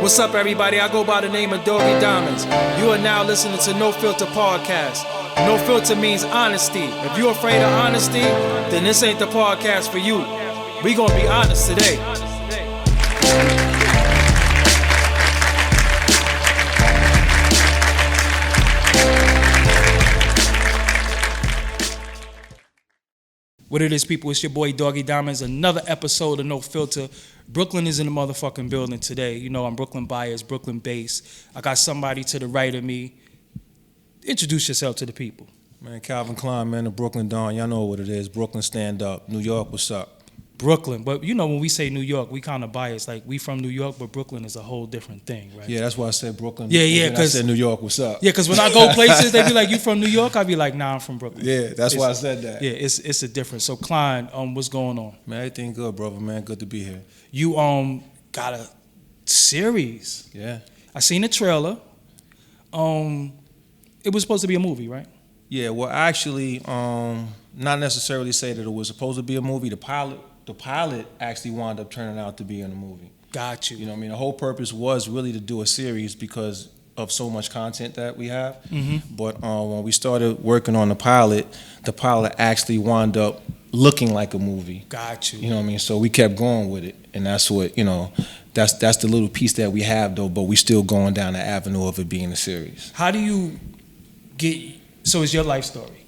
What's up, everybody? I go by the name of Doggie Diamonds. You are now listening to No Filter Podcast. No filter means honesty. If you're afraid of honesty, then this ain't the podcast for you. We gonna be honest today. What it is, people, it's your boy Doggie Diamonds. Another episode of No Filter. Brooklyn is in the motherfucking building today. You know I'm Brooklyn biased, Brooklyn based. I got somebody to the right of me. Introduce yourself to the people. Man, Klein, man, the Brooklyn Dawn. Y'all know what it is. Brooklyn stand up. New York, what's up? Brooklyn. But you know when we say New York, we kind of biased. Like, we from New York, but Brooklyn is a whole different thing, right? Yeah, that's why I said Brooklyn. Yeah, because I said New York, what's up? Yeah, because when I go places, they be like, you from New York? I be like, nah, I'm from Brooklyn. Yeah, that's why I said that. Yeah, it's a difference. So, Klein, what's going on? Man, everything good, brother, man. Good to be here. You got a series. Yeah. I seen the trailer. It was supposed to be a movie, right? Yeah, well, actually, not necessarily say that it was supposed to be a movie. The pilot actually wound up turning out to be in a movie. Got you. You know what I mean? The whole purpose was really to do a series because of so much content that we have. Mm-hmm. But when we started working on the pilot actually wound up looking like a movie. Got you. You know what I mean? So we kept going with it. And that's what, you know, that's the little piece that we have, though, but we still going down the avenue of it being a series. How do you get, so it's your life story?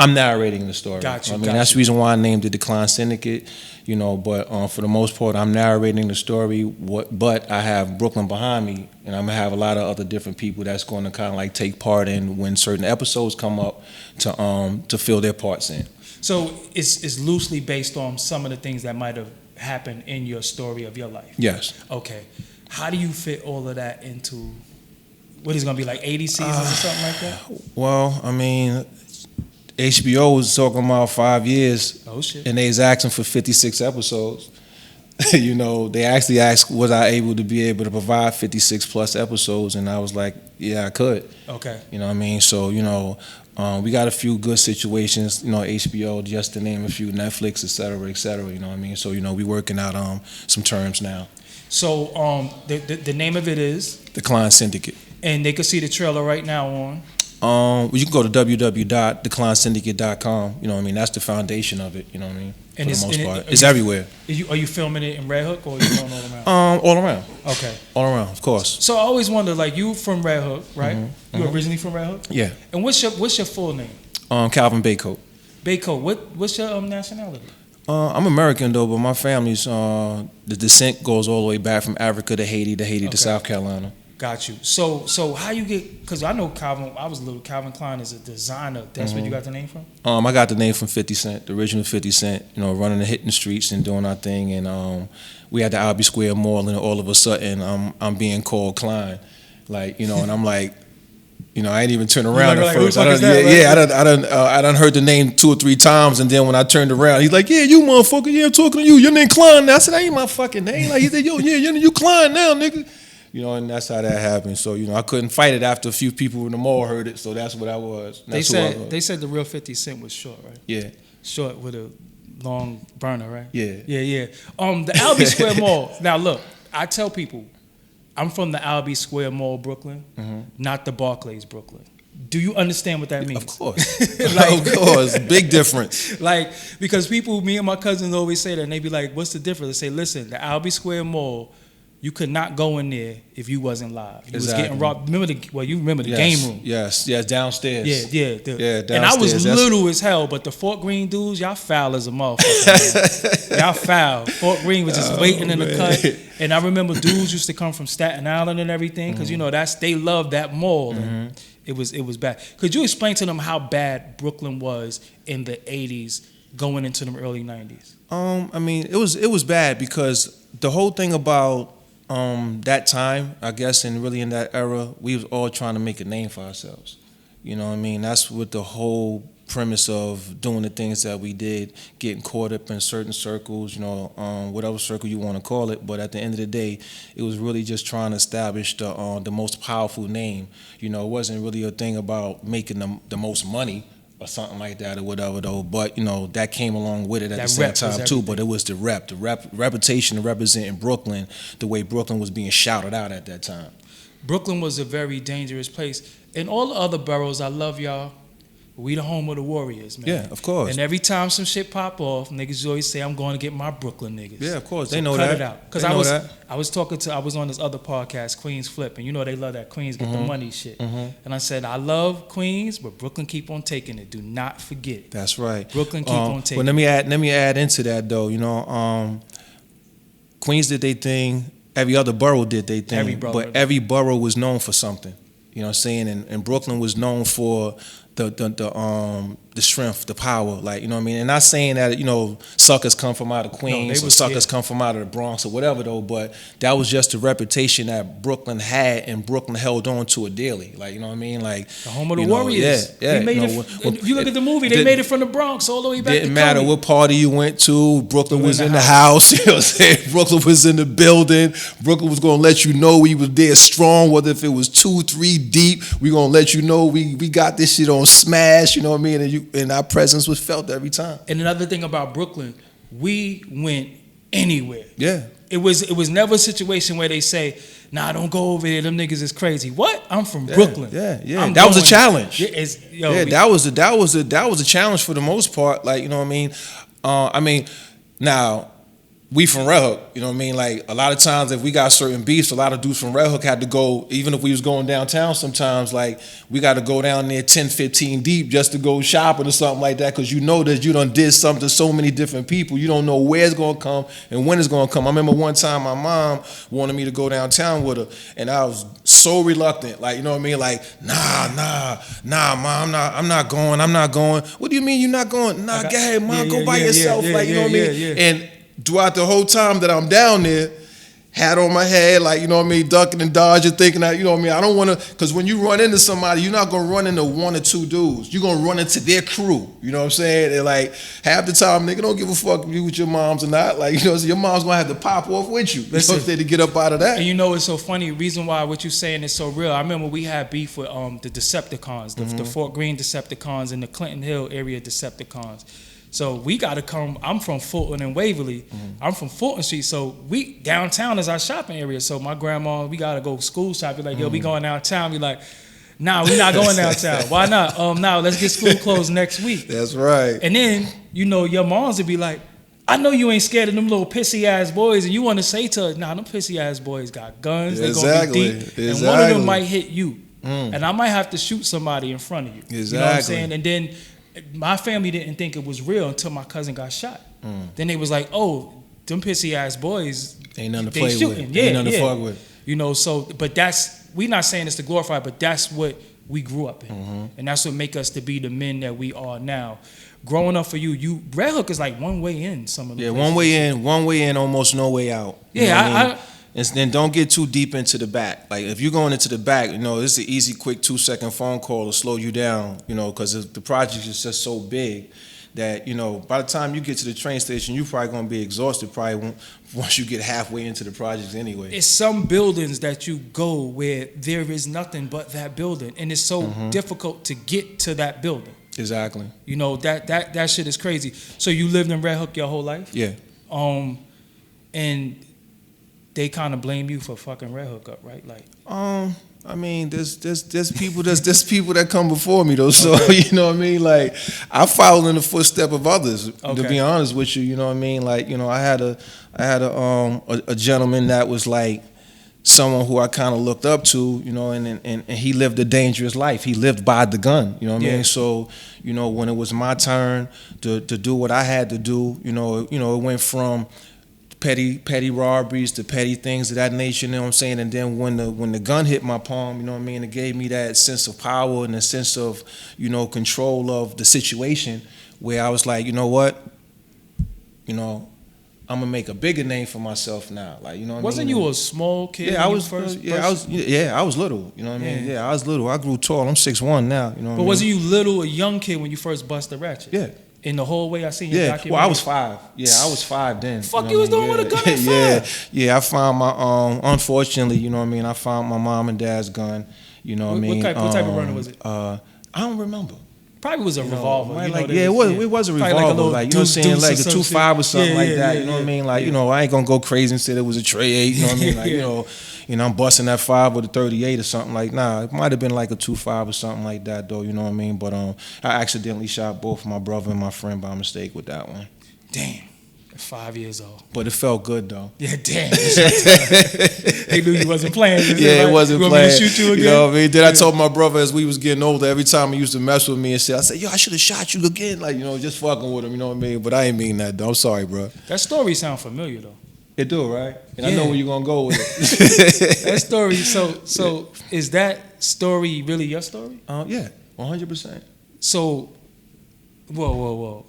I'm narrating the story. Gotcha. I mean, that's the reason why I named it the Klein Syndicate, you know, but for the most part, I'm narrating the story, but I have Brooklyn behind me, and I'm going to have a lot of other different people that's going to kind of like take part in when certain episodes come up to fill their parts in. So it's loosely based on some of the things that might have happened in your story of your life? Yes. Okay. How do you fit all of that into, what is going to be like 80 seasons or something like that? Well, I mean, HBO was talking about 5 years. Oh, shit. And they was asking for 56 episodes. You know, they actually asked, was I able to provide 56 plus episodes? And I was like, yeah, I could. Okay. You know what I mean? So, you know, we got a few good situations, you know, HBO, just to name a few, Netflix, et cetera, you know what I mean? So, you know, we working out some terms now. So, the name of it is? The Klein Syndicate. And they can see the trailer right now on? Well, you can go to www.thekleinssyndicate.com. You know what I mean? That's the foundation of it. You know what I mean? And for the most part, it's everywhere. Are you filming it in Red Hook or are you going all around? All around. Okay. All around, of course. So I always wonder, like, you from Red Hook, right? Mm-hmm. You originally from Red Hook? Yeah. And what's your full name? Calvin Baycoat. Baycoat. What's your nationality? I'm American though, but my family's the descent goes all the way back from Africa to Haiti to South Carolina. Got you. So how you get? Because I know Calvin. I was little. Calvin Klein is a designer. That's where you got the name from. I got the name from 50 Cent, the original 50 Cent. You know, running and hitting the streets and doing our thing. And we had the Albee Square Mall, and all of a sudden, I'm being called Klein, like, you know, and I'm like, you know, I ain't even turned around at first. I done heard the name 2 or 3 times, and then when I turned around, he's like, yeah, you motherfucker, yeah, I'm talking to you. Your name Klein now. I said, that ain't my fucking name. Like, he said, yo, yeah, you Klein now, nigga. You know, and that's how that happened. So, you know, I couldn't fight it after a few people in the mall heard it. So that's what I was. They said the real 50 Cent was short, right? Yeah. Short with a long burner, right? Yeah. Yeah. The Albee Square Mall. Now, look, I tell people, I'm from the Albee Square Mall, Brooklyn, not the Barclays, Brooklyn. Do you understand what that means? Of course. Of course. Big difference. Like, because people, me and my cousins always say that, and they be like, what's the difference? They say, listen, the Albee Square Mall, you could not go in there if you wasn't live. You was getting robbed. You remember the game room. Yes, downstairs. Yeah, downstairs. And I was little as hell, but the Fort Greene dudes, y'all foul as a motherfucker. Y'all foul. Fort Greene was just waiting in the cut. And I remember dudes used to come from Staten Island and everything, because, you know, they loved that mall. And it was bad. Could you explain to them how bad Brooklyn was in the 80s going into the early 90s? I mean, it was bad because the whole thing about that time, I guess, and really in that era, we was all trying to make a name for ourselves. You know what I mean? That's what the whole premise of doing the things that we did, getting caught up in certain circles, you know, whatever circle you want to call it. But at the end of the day, it was really just trying to establish the most powerful name. You know, it wasn't really a thing about making the most money. or something like that or whatever though. But you know that came along with it at That the same rep was time too. everything. But it was the reputation of representing Brooklyn, the way Brooklyn was being shouted out at that time. Brooklyn was a very dangerous place. In all the other boroughs, I love y'all. We the home of the Warriors, man. Yeah, of course. And every time some shit pop off, niggas always say, I'm going to get my Brooklyn niggas. Yeah, of course. So They know cut that. it out. Because They know that. I was on this other podcast, Queens Flip, and you know they love that Queens get the money shit. And I said, I love Queens, but Brooklyn keep on taking it. Do not forget it. That's right. Brooklyn keep on taking Well, let me add into that though. You know, Queens did their thing. Every other borough did their thing. But every borough was known for something. You know what I'm saying? And Brooklyn was known for the strength, the power, like, you know what I mean? And not saying that, you know, suckers come from out of Queens or suckers come from out of the Bronx or whatever though, but that was just the reputation that Brooklyn had and Brooklyn held on to it dearly. Like, you know what I mean? Like the home of the Warriors. Yeah. If you look at the movie, they made it from the Bronx all the way back to Didn't matter Cali. what party you went to, Brooklyn was in the house, you know what I'm saying? Brooklyn was in the building. Brooklyn was gonna let you know we was there strong, whether if it was 2-3 deep, we gonna let you know we got this shit on smash, you know what I mean? And our presence was felt every time. And another thing about Brooklyn, we went anywhere. Yeah. It was never a situation where they say, nah, don't go over there, them niggas is crazy. What? I'm from Brooklyn. Yeah. That was a challenge. That was a challenge for the most part. Like, you know what I mean? Now, we from Red Hook, you know what I mean? Like, a lot of times if we got certain beefs, a lot of dudes from Red Hook had to go, even if we was going downtown sometimes, like, we got to go down there 10, 15 deep just to go shopping or something like that, because you know that you done did something to so many different people. You don't know where it's going to come and when it's going to come. I remember one time my mom wanted me to go downtown with her, and I was so reluctant. Like, you know what I mean? Like, nah, mom, I'm not going. What do you mean you're not going? Nah, go ahead, mom, go by yourself. Like, you know what I mean? And throughout the whole time that I'm down there, hat on my head, like, you know what I mean, ducking and dodging, thinking that, you know what I mean, I don't want to, because when you run into somebody, you're not going to run into one or two dudes. You're going to run into their crew, you know what I'm saying? And like, half the time, nigga, don't give a fuck if you with your moms or not. Like, you know, so your mom's going to have to pop off with you. Listen, you know, to get up out of that. And you know, it's so funny, reason why what you're saying is so real. I remember we had beef with the Decepticons, the Fort Greene Decepticons and the Clinton Hill area Decepticons. So we got to come. I'm from Fulton and Waverly. I'm from Fulton Street. So we downtown is our shopping area. So my grandma, we got to go school shopping. Like, yo, we going downtown. We like, nah, we not going downtown. Why not? Now let's get school closed next week. That's right. And then, you know, your moms would be like, I know you ain't scared of them little pissy ass boys, and you want to say to her, nah, them pissy ass boys got guns. They're gonna be deep, and one of them might hit you, and I might have to shoot somebody in front of you. Exactly. You know what I'm saying? And then my family didn't think it was real until my cousin got shot. Then they was like, oh, them pissy ass boys, ain't nothing to play shooting. with. Ain't nothing to fuck with. You know, so, but we not saying this to glorify, but that's what we grew up in. And that's what make us to be the men that we are now. Growing up for you, Red Hook is like one way in some of the places. one way in, almost no way out. You know what I mean? And then don't get too deep into the back. Like, if you're going into the back, you know, it's an easy, quick 2-second phone call to slow you down, you know, because the project is just so big that, you know, by the time you get to the train station, you're probably going to be exhausted once you get halfway into the project anyway. It's some buildings that you go where there is nothing but that building, and it's so difficult to get to that building. Exactly. You know, that shit is crazy. So you lived in Red Hook your whole life? Yeah. And they kind of blame you for fucking Red Hook up, right? Like, I mean, there's people that come before me though. So you know what I mean. Like, I followed in the footstep of others. To be honest with you, you know what I mean. Like, you know, I had a gentleman that was like someone who I kind of looked up to, you know, and he lived a dangerous life. He lived by the gun, you know what I mean. So, you know, when it was my turn to do what I had to do, you know, it went from petty robberies to petty things of that nature, you know what I'm saying? And then when the gun hit my palm, you know what I mean, it gave me that sense of power and a sense of, you know, control of the situation, where I was like, you know what? You know, I'm gonna make a bigger name for myself now. Like, you know what I mean? Wasn't you a small kid? Yeah, I was little, you know what I mean? Yeah, I was little. I grew tall. I'm 6'1" now, you know what I mean? But wasn't you little, a young kid when you first bust the ratchet? Yeah. In the hallway, I seen your documentary. Well, I was 5. Yeah, I was 5 then. Fuck, you was doing with a gun at 5? Yeah, I found my unfortunately, you know what I mean, I found my mom and dad's gun. You know what I mean? What type of runner was it? I don't remember. Probably was a revolver. It was a revolver. Like, you know what I'm saying? Like a 2.5 or something like that. You know what I mean? Like, I ain't gonna go crazy and say it was a tray 8. You know what I mean? Like, I'm busting that 5 with a 38 or something like. Nah, it might have been like a 2.5 or something like that though. You know what I mean? But I accidentally shot both my brother and my friend by mistake with that one. Damn. 5 years old. But it felt good though. Yeah, damn. They knew you wasn't playing. It wasn't playing. Want me to shoot you again? You know what I mean? Then I told my brother as we was getting older, every time he used to mess with me and say, I said, yo, I should have shot you again. Like, just fucking with him, you know what I mean? But I ain't mean that though. I'm sorry, bro. That story sound familiar though. It do, right? And I know where you're gonna go with it. That story, so is that story really your story? Yeah, 100%. So, whoa.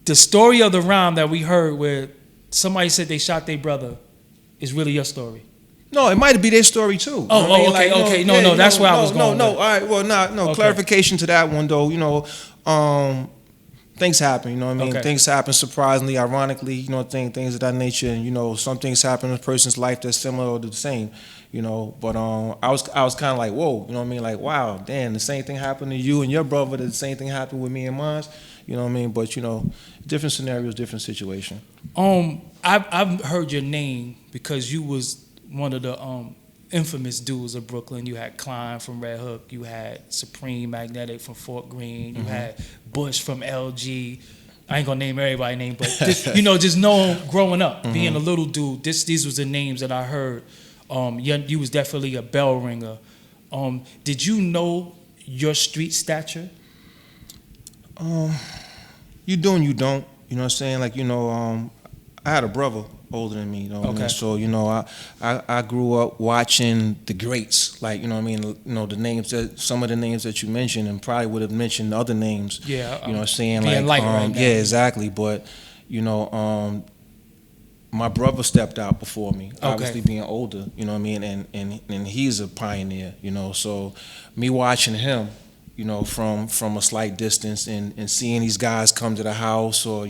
The story of the rhyme that we heard where somebody said they shot their brother is really your story. No, it might be their story too. Okay. No, that's where I was going. No, all right. Well, no. Okay. Clarification to that one though. Things happen. You know what I mean? Okay. Things happen surprisingly, ironically. Things of that nature. And some things happen in a person's life that's similar or the same. But I was kind of like, whoa. You know what I mean? Like, wow, damn, the same thing happened to you and your brother. The same thing happened with me and mine. You know what I mean? But different scenarios, different situation. I've heard your name because you was one of the infamous dudes of Brooklyn. You had Klein from Red Hook. You had Supreme Magnetic from Fort Greene. You had Bush from LG. I ain't gonna name everybody's name, but just knowing growing up, being a little dude. These was the names that I heard. You was definitely a bell ringer. Did you know your street stature? You do and you don't. You know what I'm saying? Like, I had a brother older than me, Okay. So, I grew up watching the greats. Like, the names some of the names that you mentioned, and probably would have mentioned other names. Yeah. You know what I'm saying? Being like, light right now. yeah, exactly. But, my brother stepped out before me, obviously being older, you know what I mean? And he's a pioneer, so me watching him, from a slight distance and seeing these guys come to the house or,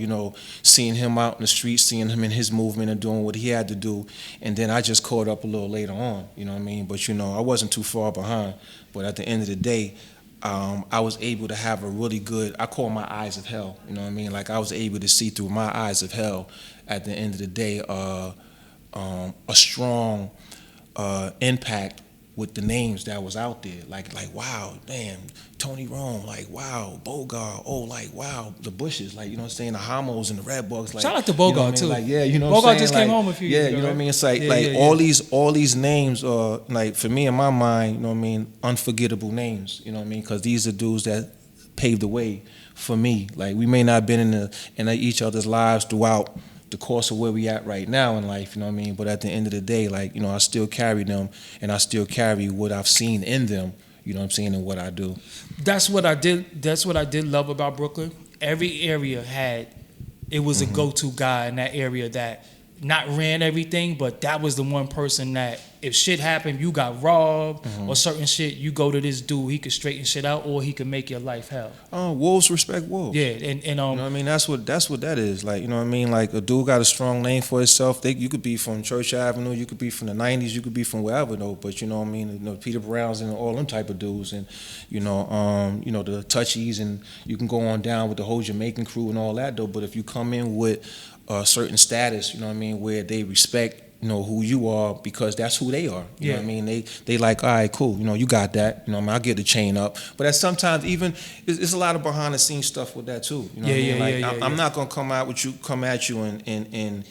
seeing him out in the street, seeing him in his movement and doing what he had to do. And then I just caught up a little later on, you know what I mean? But, I wasn't too far behind. But at the end of the day, I was able to have a really good, I call my eyes of hell, you know what I mean? Like I was able to see through my eyes of hell at the end of the day, a strong impact with the names that was out there. Like wow, damn, Tony Rome, like wow, Bogart, like wow, the Bushes, like, the Homos and the Red Bucks. Like, shout out to Bogart too. Like, Bogart just came home a few years ago. You know what I mean? It's like all these names are, like, for me in my mind, unforgettable names, you know what I mean? Because these are dudes that paved the way for me. Like, we may not have been in each other's lives throughout the course of where we at right now in life, you know what I mean? But at the end of the day, like, I still carry them and I still carry what I've seen in them, you know what I'm saying, and what I do. That's what I did love about Brooklyn. Every area it was a go-to guy in that area that not ran everything, but that was the one person that if shit happened, you got robbed or certain shit, you go to this dude, he could straighten shit out or he could make your life hell. Wolves respect wolves. Yeah, and you know what I mean? That's what that is. Like, you know what I mean? Like, a dude got a strong name for himself. You could be from Church Avenue, you could be from the 90s, you could be from wherever though, but you know what I mean? Peter Browns and all them type of dudes, and the Touchies, and you can go on down with the whole Jamaican crew and all that though, but if you come in with a certain status, you know what I mean, where they respect, who you are, because that's who they are. You know what I mean? They like, all right, cool, you got that. You know what I mean? I'll get the chain up. But at sometimes even it's a lot of behind the scenes stuff with that too. You know what I mean? Like, I'm not gonna come at you and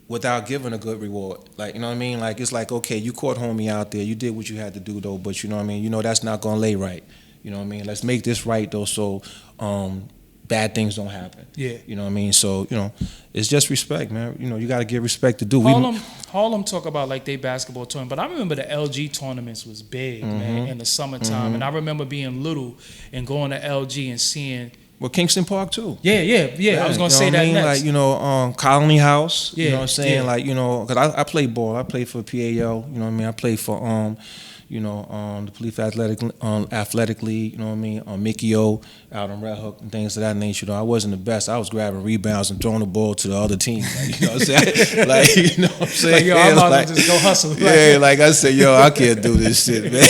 without giving a good reward. Like, you know what I mean? Like, it's like, okay, you caught homie out there, you did what you had to do though, but you know what I mean? That's not gonna lay right. You know what I mean? Let's make this right though, so bad things don't happen. Yeah. You know what I mean? So, it's just respect, man. You got to give respect to do. Harlem talk about like they basketball tournament, but I remember the LG tournaments was big, man, in the summertime. And I remember being little and going to LG and seeing. Well, Kingston Park too. Yeah. I was gonna say that next. Like, Colony House. You know what I'm saying? Like, because I played ball. I played for PAL. You know what I mean? I played for the police athletic league, you know what I mean, Mickey O out on Red Hook and things of that nature. I wasn't the best. I was grabbing rebounds and throwing the ball to the other team. Like, you know what I'm saying? Like, you know what I'm saying? Like, yo, I'm about to just go hustle. Yeah, like I said, yo, I can't do this shit, man.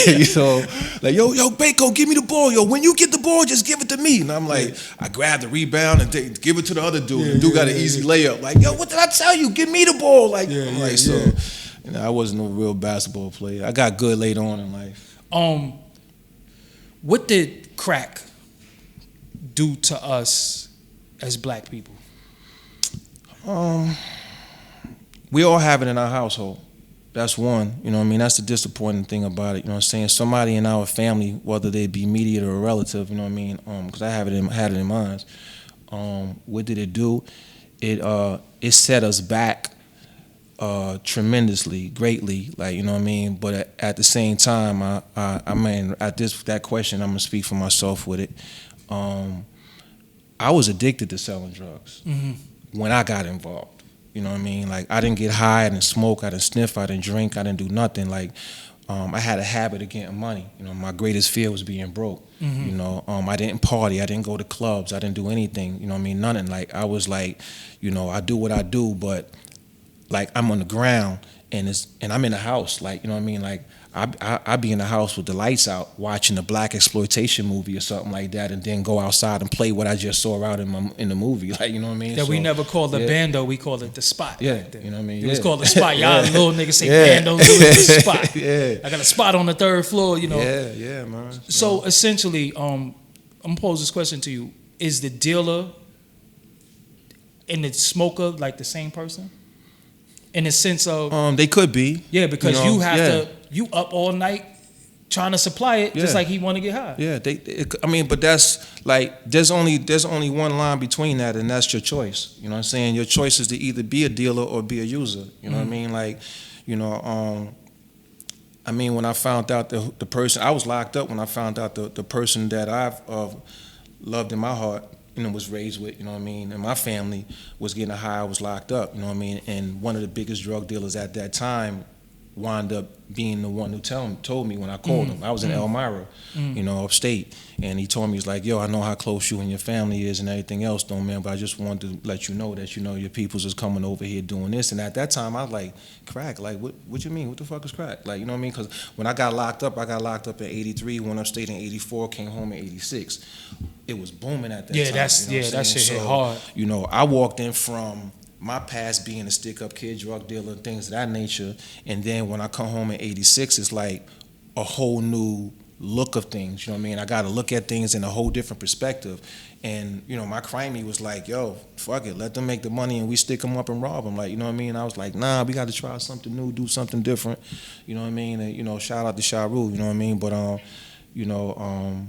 Like, yo, Bako, give me the ball. Yo, when you get the ball, just give it to me. And I'm like, I grab the rebound and give it to the other dude. The dude got an easy layup. Like, yo, what did I tell you? Give me the ball. Like, I wasn't no real basketball player. I got good later on in life. What did crack do to us as black people? We all have it in our household. That's one. You know what I mean? That's the disappointing thing about it. You know what I'm saying? Somebody in our family, whether they be immediate or a relative, you know what I mean? Because I had it in mind. What did it do? It set us back tremendously, greatly, like, you know what I mean. But at the same time, I mean, that question, I'm gonna speak for myself with it. I was addicted to selling drugs when I got involved. You know what I mean? Like, I didn't get high, I didn't smoke, I didn't sniff, I didn't drink, I didn't do nothing. Like, I had a habit of getting money. You know, my greatest fear was being broke. You know, I didn't party, I didn't go to clubs, I didn't do anything. You know what I mean? Nothing. Like, I was like, you know, I do what I do, but like, I'm on the ground and I'm in the house. Like, you know what I mean? Like, I be in the house with the lights out watching a black exploitation movie or something like that, and then go outside and play what I just saw out in the movie. Like, you know what I mean? That we never called the bando, we called it the spot. Yeah, you know what I mean? It was called the spot. Y'all little niggas say bando, do it the spot. I got a spot on the 3rd floor, you know. Yeah, man. So essentially, I'm gonna pose this question to you. Is the dealer and the smoker like the same person? In the sense of they could be. Yeah, because you have to, you up all night trying to supply it just like he want to get high. Yeah, I mean, but that's like, there's only one line between that, and that's your choice. You know what I'm saying? Your choice is to either be a dealer or be a user. You know what I mean? Like, you know, I mean, when I found out the person, I was locked up when I found out the person that I've loved in my heart, you know, was raised with, you know what I mean, and my family was getting high, I was locked up, you know what I mean, and one of the biggest drug dealers at that time wound up being the one who told me when I called him. I was in Elmira, you know, upstate, and he told me, he's like, yo, I know how close you and your family is and everything else, though, man, but I just wanted to let you know that, you know, your peoples is coming over here doing this. And at that time, I was like, crack? Like, what you mean? What the fuck is crack? Like, you know what I mean? Because when I got locked up in 83, went upstate in 84, came home in 86. It was booming at that time. That shit hit hard. You know, I walked in from my past being a stick-up kid, drug dealer, things of that nature, and then when I come home in 86, it's like a whole new look of things, you know what I mean? I got to look at things in a whole different perspective. And, you know, my crimey was like, yo, fuck it, let them make the money and we stick them up and rob them. Like, you know what I mean? I was like, nah, we got to try something new, do something different, you know what I mean? And, you know, shout out to Sha Rule, you know what I mean? But, you know,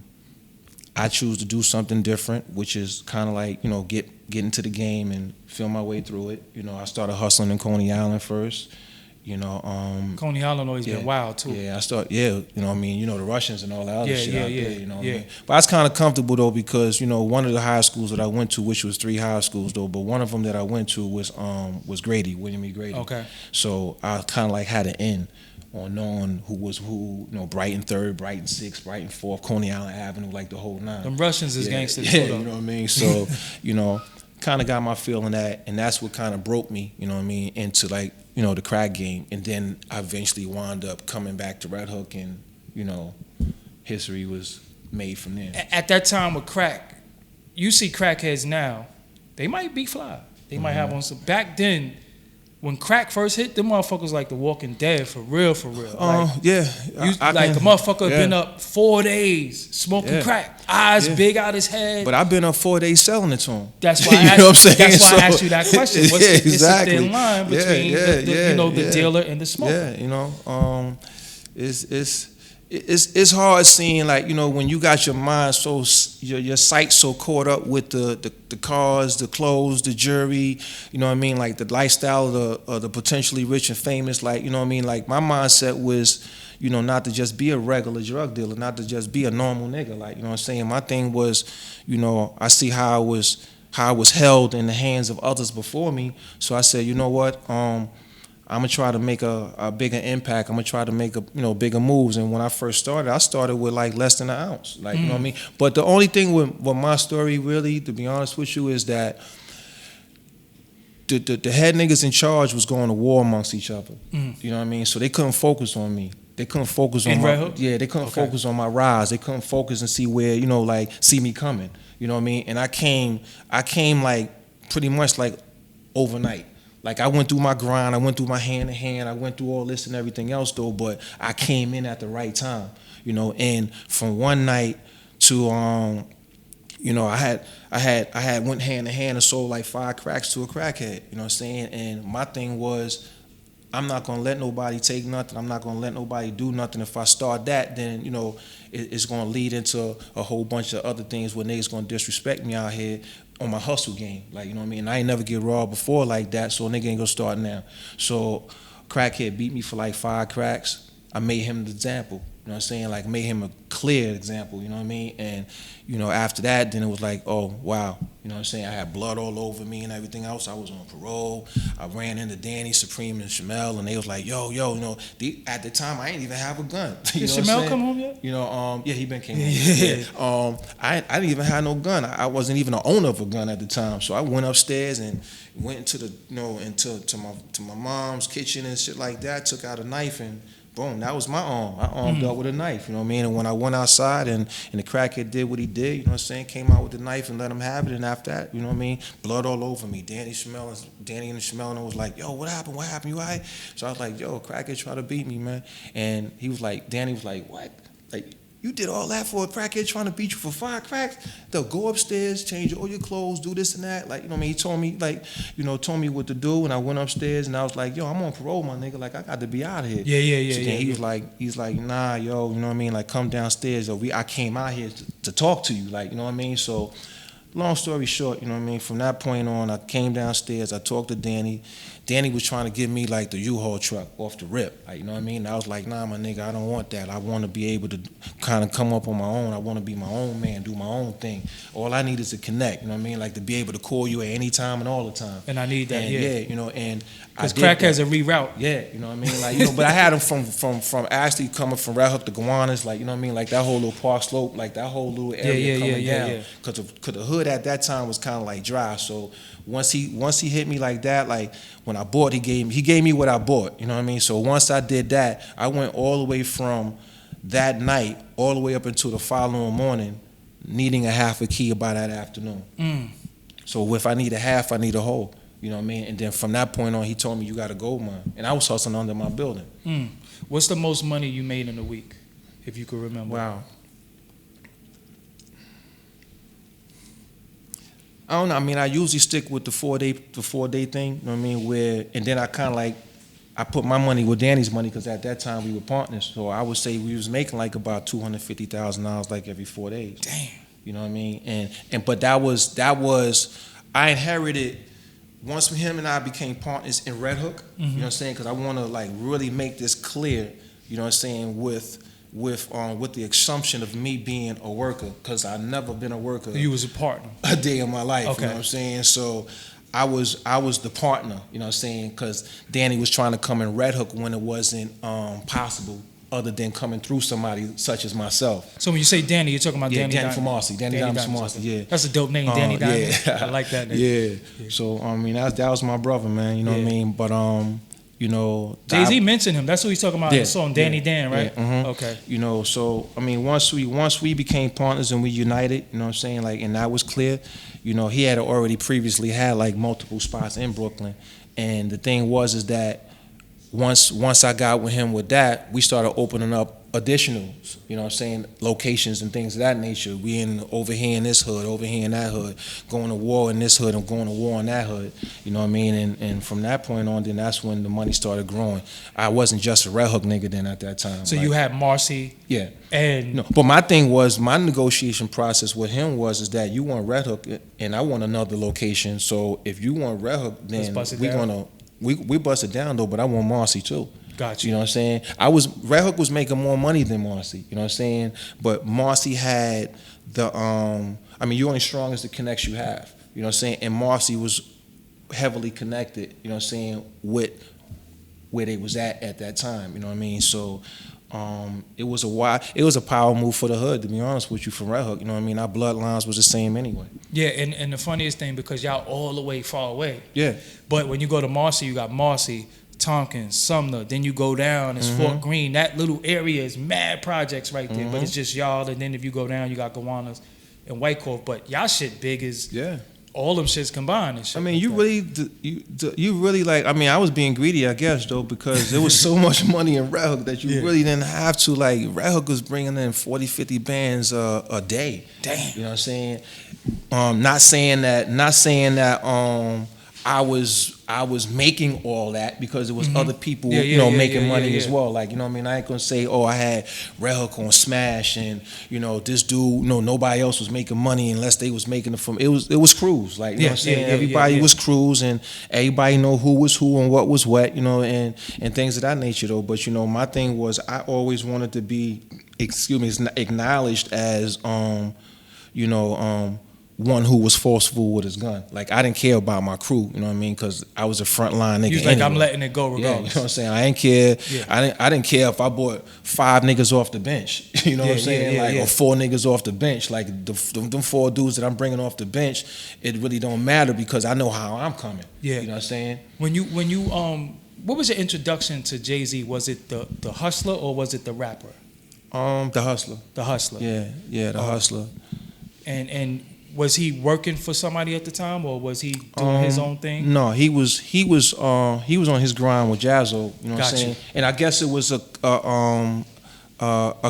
I choose to do something different, which is kind of like, you know, get into the game and feel my way through it. You know, I started hustling in Coney Island first. You know, Coney Island always been wild too. Yeah, you know what I mean, you know, the Russians and all that other shit out there, you know what I mean? But I was kind of comfortable though, because, you know, one of the high schools that I went to, which was 3 high schools though, but one of them that I went to was Grady, William E. Grady. Okay. So I kind of like had an in on knowing who was who, you know, Brighton 3rd, Brighton 6th, Brighton 4th, Coney Island Avenue, like the whole 9. Them Russians is gangsters too, though. You know what I mean? So, you know, kind of got my feel in that, and that's what kind of broke me, you know what I mean, into like, you know, the crack game. And then I eventually wound up coming back to Red Hook, and, you know, history was made from there. At that time with crack, you see crackheads now, they might be fly. They might have on some. Back then, when crack first hit, them motherfuckers like The Walking Dead, for real, for real. Like, a motherfucker been up 4 days smoking crack, eyes big out his head. But I've been up 4 days selling it to him. That's why I asked you that question. What's the thin line between the dealer and the smoker? Yeah, you know, it's hard seeing, like, you know, when you got your mind so, your sight so caught up with the cars, the clothes, the jewelry, you know what I mean, like the lifestyle of the potentially rich and famous, like, you know what I mean, like my mindset was, you know, not to just be a regular drug dealer, not to just be a normal nigga, like, you know what I'm saying. My thing was, you know, I see how I was held in the hands of others before me, so I said, you know what, I'm gonna try to make a bigger impact. I'm gonna try to make bigger moves. And when I first started, I started with like less than an ounce. Like you know what I mean. But the only thing with my story, really, to be honest with you, is that the head niggas in charge was going to war amongst each other. You know what I mean. So they couldn't focus on me. They couldn't focus on they couldn't focus on my rise. They couldn't focus and see where see me coming. You know what I mean. And I came like pretty much like overnight. Like I went through my grind, I went through my hand to hand, I went through all this and everything else though, but I came in at the right time, and from one night to I had went hand to hand and sold like 5 cracks to a crackhead, you know what I'm saying? And my thing was, I'm not gonna let nobody take nothing, I'm not gonna let nobody do nothing. If I start that, then it's gonna lead into a whole bunch of other things where niggas gonna disrespect me out here on my hustle game, like, you know what I mean? I ain't never get robbed before like that, so a nigga ain't gonna start now. So crackhead beat me for like 5 cracks. I made him the example, you know what I'm saying? Like made him a clear example, you know what I mean? And after that, then it was like, oh wow, you know what I'm saying? I had blood all over me and everything else. I was on parole. I ran into Danny, Supreme, and Shamel, and they was like, yo, at the time I ain't even have a gun. Did Shamel come home yet? Yeah, he been came home. I didn't even have no gun. I wasn't even the owner of a gun at the time. So I went upstairs and went into the to my mom's kitchen and shit like that. Took out a knife and boom, that was my arm. I armed up with a knife, you know what I mean? And when I went outside and the crackhead did what he did, you know what I'm saying, came out with the knife and let him have it, and after that, you know what I mean, blood all over me. Danny and Shamel was like, yo, what happened, you all right? So I was like, yo, crackhead tried to beat me, man. And he was like, Danny was like, what? Like, you did all that for a crackhead trying to beat you for 5 cracks? They'll go upstairs, change all your clothes, do this and that. Like, you know what I mean? He told me, like, told me what to do, and I went upstairs, and I was like, yo, I'm on parole, my nigga. Like, I got to be out of here. Yeah. So then he's like, nah, yo, you know what I mean? Like, come downstairs. Yo, I came out here to talk to you, like, you know what I mean? So, long story short, you know what I mean? From that point on, I came downstairs, I talked to Danny. Danny was trying to give me like the U-Haul truck off the rip, like, you know what I mean? I was like, nah, my nigga, I don't want that. I want to be able to kind of come up on my own. I want to be my own man, do my own thing. All I need is to connect, you know what I mean? Like to be able to call you at any time and all the time. And I need that, and because crack has a reroute. Yeah, you know what I mean? Like, but I had him from actually coming from Red Hook to Gowanus, like, you know what I mean? Like that whole little Park Slope, like that whole little area coming down. Because the hood at that time was kind of like dry, so once he hit me like that, like when I bought, he gave me what I bought, you know what I mean? So once I did that, I went all the way from that night all the way up until the following morning, needing a half a key by that afternoon. So if I need a half, I need a whole, you know what I mean? And then from that point on, he told me, you got a gold mine, and I was hustling under my building. What's the most money you made in a week, if you could remember? Wow. I don't know. I mean, I usually stick with the 4-day thing. You know what I mean? And then I kind of like, I put my money with Danny's money because at that time we were partners. So I would say we was making like about $250,000 like every 4 days. Damn. You know what I mean? But that was I inherited once him and I became partners in Red Hook. You know what I'm saying? Because I want to like really make this clear. You know what I'm saying? With the assumption of me being a worker, because I've never been a worker. You was a partner. A day in my life, okay. You know what I'm saying? So I was the partner, you know what I'm saying? Because Danny was trying to come in Red Hook when it wasn't possible, other than coming through somebody such as myself. So when you say Danny, you're talking about Danny from Marcy. Danny Diamond from Marcy, yeah. That's a dope name, Danny Diamond. Yeah. I like that name. Yeah. So I mean, that was my brother, man. You know what I mean? But you know, Jay-Z mentioned him. That's who he's talking about in the song, Danny Dan, right? Yeah, okay. You know, so I mean, once we became partners and we united, you know what I'm saying, like, and that was clear. You know, he had already previously had like multiple spots in Brooklyn, and the thing was that once I got with him with that, we started opening up additionals, you know what I'm saying, locations and things of that nature. We over here in this hood, over here in that hood, going to war in this hood and going to war in that hood, you know what I mean? And from that point on, then that's when the money started growing. I wasn't just a Red Hook nigga then at that time. So like, you had Marcy. Yeah. And no, but my thing was, my negotiation process with him is that you want Red Hook and I want another location. So if you want Red Hook, then we bust it down though, but I want Marcy too. Gotcha. You know what I'm saying? Red Hook was making more money than Marcy, you know what I'm saying? But Marcy had the, I mean, you're only strong as the connects you have, you know what I'm saying? And Marcy was heavily connected, you know what I'm saying, with where they was at that time. You know what I mean? So it was a power move for the hood, to be honest with you, from Red Hook. You know what I mean? Our bloodlines was the same anyway. Yeah, and the funniest thing, because y'all all the way far away. Yeah. But when you go to Marcy, you got Marcy, Tompkins, Sumner. Then you go down, it's Fort Greene. That little area is mad projects right there. But it's just y'all. And then if you go down, you got Gowanus and Whitecroft. But y'all shit big as all them shits combined and shit. I mean, you really like. I mean, I was being greedy, I guess, though, because there was so much money in Red Hook that you really didn't have to. Like, Red Hook was bringing in 40, 50 bands a day. Damn. You know what I'm saying? Not saying that. I was making all that, because there was other people, making money as well. Like, you know what I mean? I ain't gonna say, I had Red Hook on Smash, and this dude, nobody else was making money unless they was making it from. It was crews, like, you know what I'm saying? Everybody was crews, and everybody know who was who and what was what, and things of that nature, though. But my thing was, I always wanted to be, acknowledged as, one who was forceful with his gun. Like, I didn't care about my crew, you know what I mean? Because I was a frontline nigga. You was like, anyway. I'm letting it go regardless. Yeah, you know what I'm saying? I didn't care. Yeah. I didn't care if I bought 5 niggas off the bench. You know what I'm saying? Or 4 niggas off the bench. Like, them 4 dudes that I'm bringing off the bench, it really don't matter, because I know how I'm coming. Yeah. You know what I'm saying? When you what was your introduction to Jay-Z? Was it the hustler, or was it the rapper? The hustler. The hustler. Yeah, the hustler. And was he working for somebody at the time, or was he doing his own thing? No, he was on his grind with Jazzo. You know what I'm saying? And I guess it was a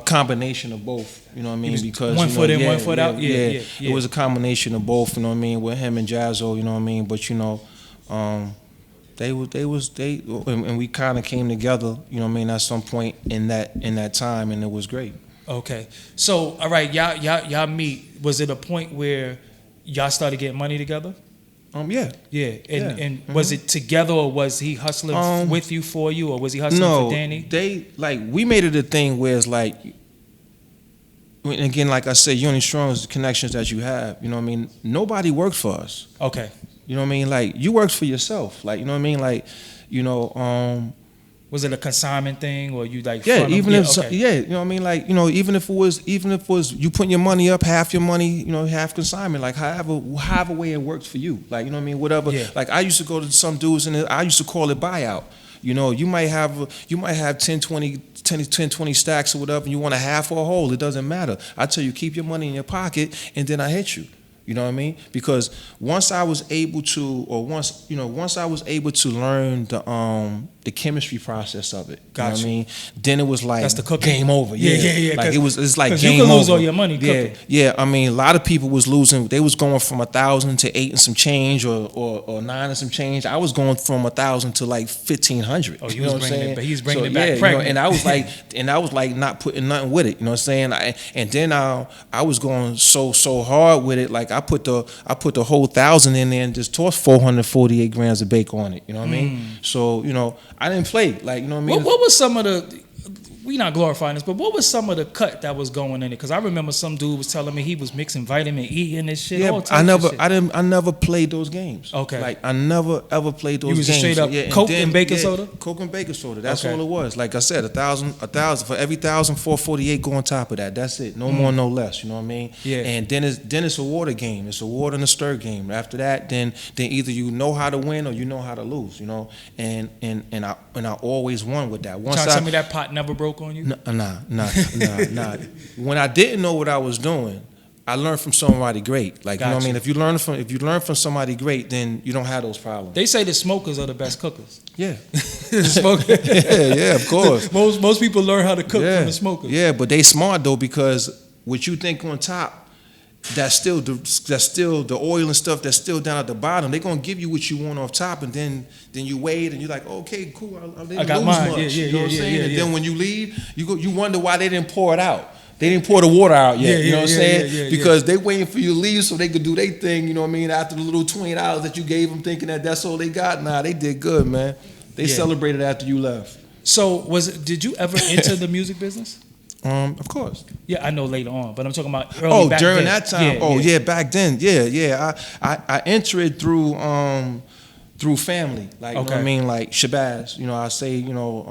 combination of both. You know what I mean? Because one foot in, one foot out. Yeah. It was a combination of both. You know what I mean? With him and Jazzo. You know what I mean? But and we kind of came together. You know what I mean? At some point in that time, and it was great. Okay, so all right, y'all meet. Was it a point where y'all started getting money together? Yeah. And was it together, or was he hustling with you, for you, or was he hustling for Danny? We made it a thing where it's like, again, like I said, you only strong as the connections that you have. You know what I mean? Nobody worked for us. Okay. You know what I mean? Like, you worked for yourself. Like, you know what I mean? Like, was it a consignment thing, or you like? You know what I mean? Like, even if it was you putting your money up, half your money, half consignment, like however way it works for you, like, you know what I mean? Whatever. Yeah. Like, I used to go to some dudes, and I used to call it buyout. You might have 10, 20 stacks or whatever, and you want a half or a whole. It doesn't matter. I tell you, keep your money in your pocket, and then I hit you. You know what I mean? Because once I was able to learn the chemistry process of it, you know what I mean? Then it was like, that's the game over. Yeah. Like, it's like game over. You can lose all your money cooking. Yeah. I mean, a lot of people was losing. They was going from 1,000 to 8 and some change, or 9 and some change. I was going from 1,000 to like 1,500. Oh, you know what I'm saying? But he's bringing it back pregnant. And I was like not putting nothing with it. You know what I'm saying? And then I was going so hard with it. Like, I put the whole 1,000 in there and just tossed 448 grams of bake on it. You know what I mean? So, I didn't play. Like, you know what I mean? What was some of the? We not glorifying this, but what was some of the cut that was going in it? Because I remember some dude was telling me he was mixing vitamin E in this shit. Yeah, I never played those games. Okay, like, I never ever played those games. You was straight up Coke and baking soda. Coke and baking soda. That's all it was. Like I said, 1,000 for every 1,000, 448 go on top of that. That's it. No more, no less. You know what I mean? Yeah. And then it's a water game. It's a water and a stir game. After that, then either you know how to win or you know how to lose. And I always won with that. Once trying to tell me that pot never broke on you? Nah. When I didn't know what I was doing, I learned from somebody great. Like, you know what I mean? If you learn from somebody great, then you don't have those problems. They say the smokers are the best cookers. Yeah. yeah, of course. Most people learn how to cook from the smokers. Yeah, but they smart though, because what you think on top, that's still the oil and stuff that's still down at the bottom. They're gonna give you what you want off top, and then you wait and you're like, okay, cool. I got mine. Much. You know what I'm saying? And then when you leave, you wonder why they didn't pour it out. They didn't pour the water out yet. You know what I'm saying? Because they waiting for you to leave so they could do their thing. You know what I mean? After the little $20 that you gave them, thinking that that's all they got. Nah, they did good, man. They celebrated after you left. So did you ever enter the music business? Of course. Yeah, I know later on, but I'm talking about early back during then. That time. Back then. Yeah. I entered through through family, like you know what I mean, like Shabazz. You know, I say, you know,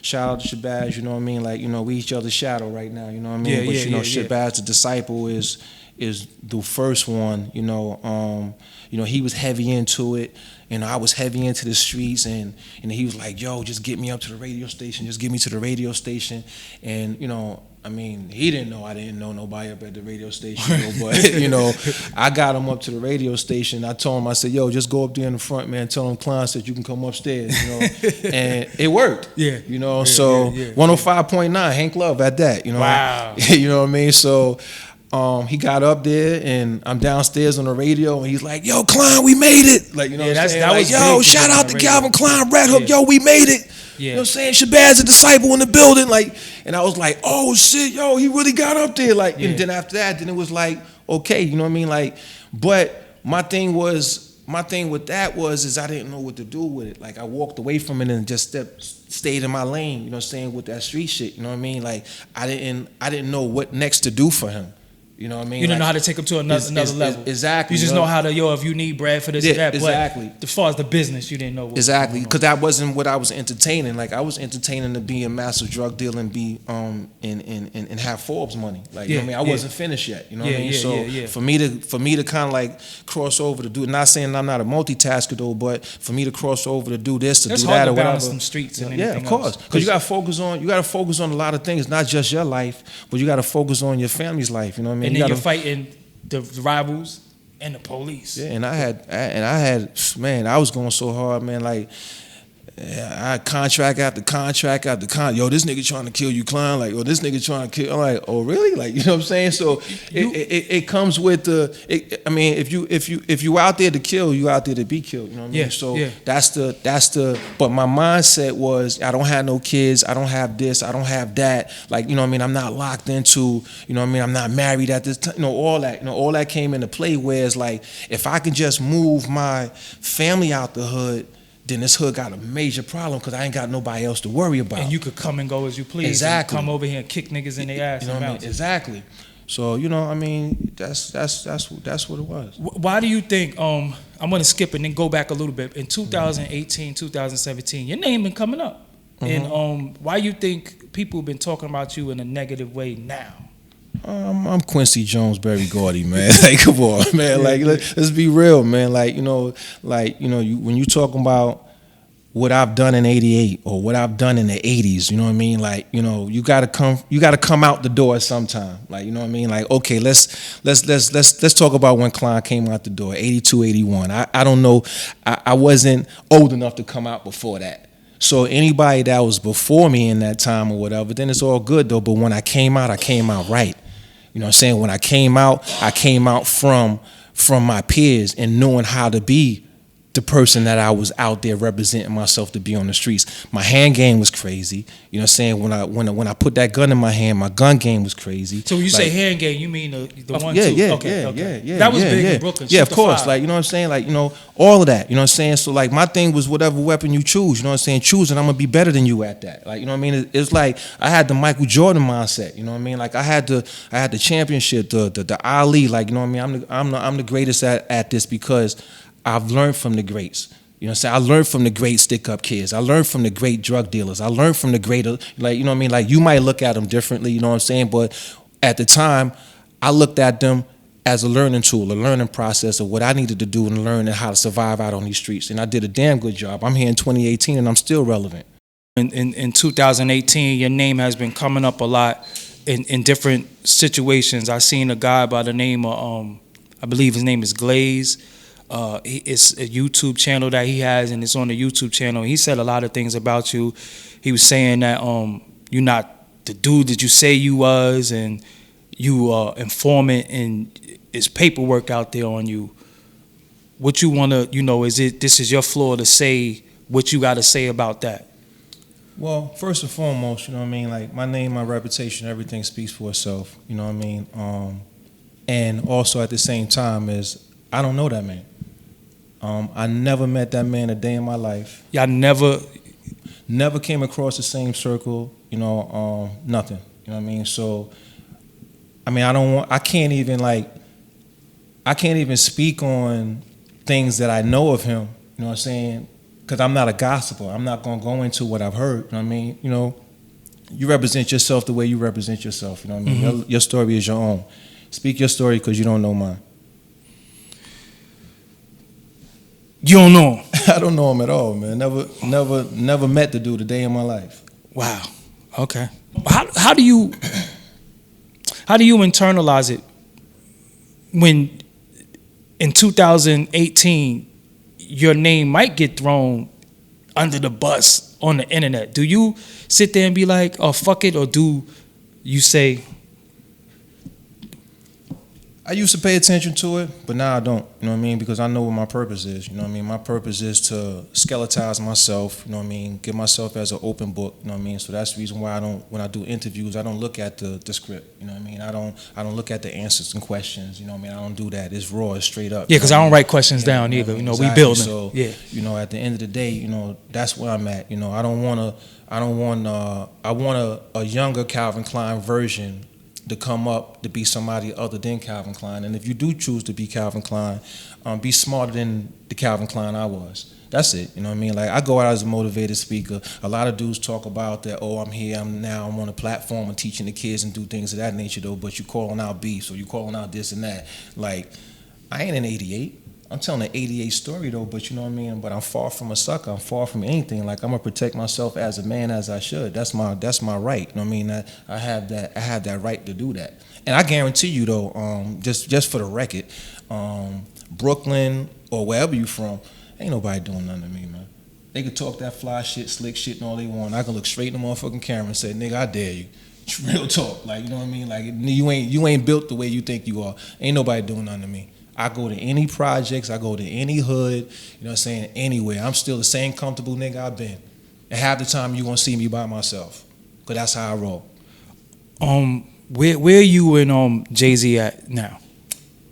shout out to Shabazz. You know what I mean, like you know, we each other's shadow right now. You know what I mean, but you know, Shabazz the disciple is the first one. You know, he was heavy into it. You know, I was heavy into the streets, and he was like, yo, just get me up to the radio station. Just get me to the radio station, and you know. I mean, he didn't know I didn't know nobody up at the radio station, but, you know, I got him up to the radio station. I told him, I said, yo, just go up there in the front, man. Tell him Klein said you can come upstairs, you know. And it worked. Yeah. You know, 105.9, Hank Love at that, you know. Wow. You know what I mean? So he got up there, and I'm downstairs on the radio, and he's like, yo, Klein, we made it. Like, you know what I'm saying? That was yo, shout out to Calvin Klein, Red Hook, yo, we made it. Yeah. You know what I'm saying? Shabazz a disciple in the building. Like, and I was like, oh shit, yo, he really got up there. Like, and then after that, then it was like, okay, you know what I mean? Like, but my thing with that was I didn't know what to do with it. Like, I walked away from it and just stayed in my lane, you know what I'm saying, with that street shit, you know what I mean? Like, I didn't know what next to do for him. You know what I mean? You didn't know how to take them to another level. Exactly. You just know how to, if you need bread for this or that. Exactly. But as far as the business, you didn't know what exactly, because that wasn't what I was entertaining. Like, I was entertaining to be a massive drug dealer and be and have Forbes money. Like, you know what I mean? I wasn't finished yet. You know what I mean? So for me to kind of like cross over to do, not saying I'm not a multitasker though, but for me to cross over to do this, to do that, or whatever. Some streets and yeah, of course, because you got to focus on a lot of things, not just your life, but you got to focus on your family's life. You know what I mean? And then you're fighting the rivals and the police. Yeah, and I had, man, I was going so hard, man. Like, I had contract after contract after contract. Yo, this nigga trying to kill you, Klein. Like, this nigga trying to kill. I'm like, oh, really? Like, you know what I'm saying? So it comes with I mean, if you out there to kill, you out there to be killed. You know what I mean? So that's the. But my mindset was, I don't have no kids. I don't have this. I don't have that. Like, you know what I mean? I'm not locked into. You know what I mean? I'm not married at this time. You know, all that. You know, all that came into play. Whereas, like, if I can just move my family out the hood, then this hood got a major problem because I ain't got nobody else to worry about. And you could come and go as you please. Exactly. And come over here and kick niggas in their ass. You know what I mean? Exactly. So, you know, I mean, that's what it was. Why do you think, I'm going to skip and then go back a little bit. In 2018, 2017, your name been coming up. And why you think people have been talking about you in a negative way now? I'm Quincy Jones, Berry Gordy, man. Like, come on, man. Like, let's be real, man. Like, when you talking about what I've done in '88 or what I've done in the '80s, you know what I mean? Like, you gotta come out the door sometime. Like, you know what I mean? Like, okay, let's talk about when Klein came out the door, '82, '81. I don't know, I wasn't old enough to come out before that. So anybody that was before me in that time or whatever, then it's all good though. But when I came out right. You know what I'm saying? When I came out from my peers and knowing how to be the person that I was out there representing myself to be on the streets. My hand game was crazy. You know what I'm saying? When I put that gun in my hand, my gun game was crazy. So when you say hand game, you mean the 1-2? Yeah. That was big in Brooklyn. Yeah, of course. Like, you know what I'm saying? Like, all of that. You know what I'm saying? So like my thing was whatever weapon you choose, you know what I'm saying? Choose and I'm gonna be better than you at that. Like, you know what I mean? It's like I had the Michael Jordan mindset, you know what I mean? Like I had the championship, the Ali, like, you know what I mean? I'm the greatest at this because I've learned from the greats. You know what I'm saying? I learned from the great stick-up kids. I learned from the great drug dealers. I learned from the great, like, you know what I mean? Like, you might look at them differently, you know what I'm saying? But at the time, I looked at them as a learning tool, a learning process of what I needed to do and learn and how to survive out on these streets. And I did a damn good job. I'm here in 2018 and I'm still relevant. In 2018, your name has been coming up a lot in different situations. I seen a guy by the name of, I believe his name is Glaze. It's a YouTube channel that he has, and it's on the YouTube channel. He said a lot of things about you. He was saying that you're not the dude that you say you was, and you are informant, and it's paperwork out there on you. What you want to, this is your floor to say what you got to say about that? Well, first and foremost, you know what I mean? Like, my name, my reputation, everything speaks for itself, you know what I mean? And also at the same time is, I don't know that man. I never met that man a day in my life. Y'all never came across the same circle, nothing. You know what I mean? So, I mean, I can't even speak on things that I know of him You know what I'm saying? Because I'm not a gossiper. I'm not going to go into what I've heard. You know what I mean? You know, you represent yourself the way you represent yourself. You know what I mean? Mm-hmm. Your story is your own. Speak your story because you don't know mine. You don't know him? I don't know him at all, man. Never met the dude a day in my life. Wow. Okay. How do you internalize it when in 2018 your name might get thrown under the bus on the internet? Do you sit there and be like, "Oh, fuck it," or do you say? I used to pay attention to it, but now I don't, you know what I mean? Because I know what my purpose is, you know what I mean? My purpose is to skeletize myself, you know what I mean? Get myself as an open book, you know what I mean? So that's the reason why when I do interviews, I don't look at the script, you know what I mean? I don't look at the answers and questions, you know what I mean? I don't do that. It's raw, it's straight up. Yeah, because I don't write questions down you know either. I mean? You know, Exactly. we building. So, yeah. you know, at the end of the day, you know, that's where I'm at. You know, I want a younger Calvin Klein version to come up to be somebody other than Calvin Klein. And if you do choose to be Calvin Klein, be smarter than the Calvin Klein I was. That's it, you know what I mean? Like, I go out as a motivated speaker. A lot of dudes talk about that, oh, I'm here, I'm on a platform and teaching the kids and do things of that nature, though, but you calling out beef, or you calling out this and that. Like, I ain't an 88. I'm telling an 88 story, though, but you know what I mean? But I'm far from a sucker. I'm far from anything. Like, I'm going to protect myself as a man as I should. That's my right. You know what I mean? I have that right to do that. And I guarantee you, though, just for the record, Brooklyn or wherever you from, ain't nobody doing nothing to me, man. They can talk that fly shit, slick shit, and all they want. I can look straight in the motherfucking camera and say, nigga, I dare you. Real talk. Like, you know what I mean? Like, you ain't built the way you think you are. Ain't nobody doing nothing to me. I go to any projects, I go to any hood, you know what I'm saying, anywhere. I'm still the same comfortable nigga I've been. And half the time you gonna see me by myself. Cause that's how I roll. Where you and Jay-Z at now?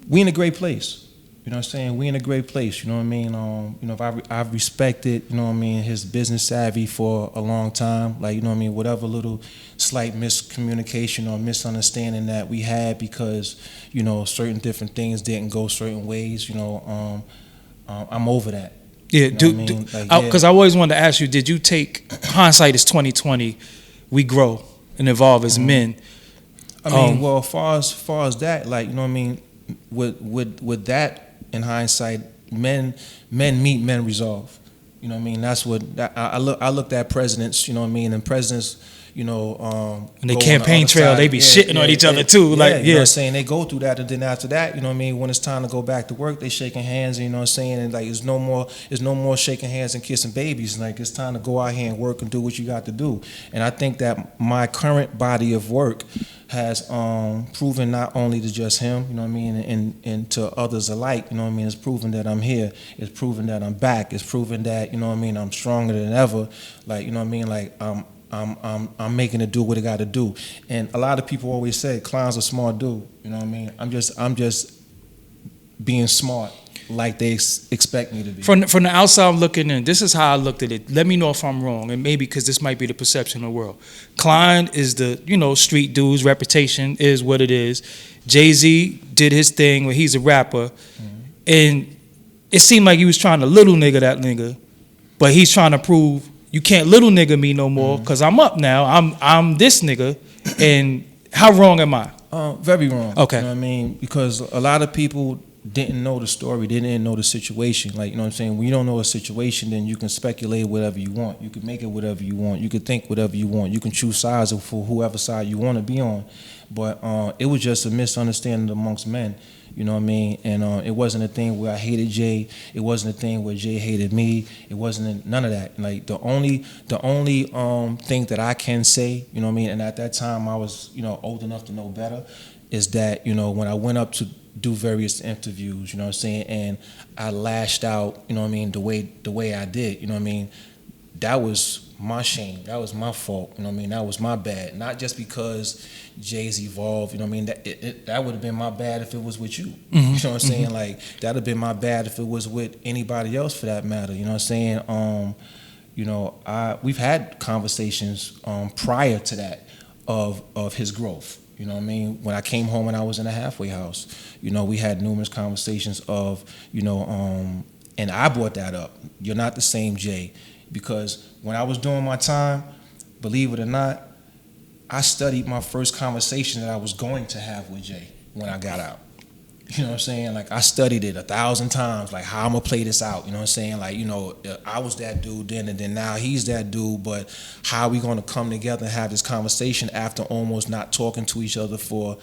We in a great place. You know what I'm saying? We in a great place. You know what I mean? You know, I've respected, you know what I mean, his business savvy for a long time. Like, you know what I mean, whatever little slight miscommunication or misunderstanding that we had because, you know, certain different things didn't go certain ways, you know, I'm over that. Yeah, you know because I always wanted to ask you, did you take, hindsight is 2020, we grow and evolve as men. I mean, well, as far as that, like, you know what I mean, with that, in hindsight, men meet, men resolve. You know what I mean? That's what I looked at presidents. You know what I mean? And presidents, you know, and the campaign trail, they be shitting on each other too. Like, you know what I'm saying? They go through that, and then after that, you know what I mean? When it's time to go back to work, they shaking hands. You know what I'm saying? And like, there's no more shaking hands and kissing babies. Like, it's time to go out here and work and do what you got to do. And I think that my current body of work has proven not only to just him, you know what I mean, and to others alike, you know what I mean, it's proven that I'm here, it's proven that I'm back, it's proven that, you know what I mean, I'm stronger than ever, like, you know what I mean, like, I'm making it do what it got to do. And a lot of people always say, Klein's a smart dude, you know what I mean, I'm just being smart like they expect me to be. From the outside looking in, this is how I looked at it. Let me know if I'm wrong, and maybe because this might be the perception of the world. Klein is the, you know, street dude's reputation is what it is. Jay-Z did his thing where he's a rapper, and it seemed like he was trying to little nigga that nigga, but he's trying to prove you can't little nigga me no more because I'm up now. I'm this nigga, and how wrong am I? Very wrong. Okay. You know what I mean? Because a lot of people didn't know the story, didn't know the situation. Like, you know what I'm saying? When you don't know a situation, then you can speculate whatever you want. You can make it whatever you want. You can think whatever you want. You can choose sides for whoever side you want to be on. But it was just a misunderstanding amongst men. You know what I mean? And it wasn't a thing where I hated Jay. It wasn't a thing where Jay hated me. It wasn't none of that. Like, the only thing that I can say, you know what I mean? And at that time I was, you know, old enough to know better, is that, you know, when I went up to do various interviews, you know what I'm saying, and I lashed out, you know what I mean, the way I did, you know what I mean, that was my shame, that was my fault, you know what I mean, that was my bad. Not just because Jay's evolved, you know what I mean, that would have been my bad if it was with you. You know what I'm saying? Like, that would have been my bad if it was with anybody else for that matter, you know what I'm saying? You know, we've had conversations prior to that of his growth. You know what I mean? When I came home and I was in a halfway house, you know, we had numerous conversations of, you know, And I brought that up. You're not the same Jay. Because when I was doing my time, believe it or not, I studied my first conversation that I was going to have with Jay when I got out. You know what I'm saying? Like, I studied it 1,000 times, like how I'm gonna play this out. You know what I'm saying? Like, you know, I was that dude then, and then now he's that dude, but how are we gonna come together and have this conversation after almost not talking to each other for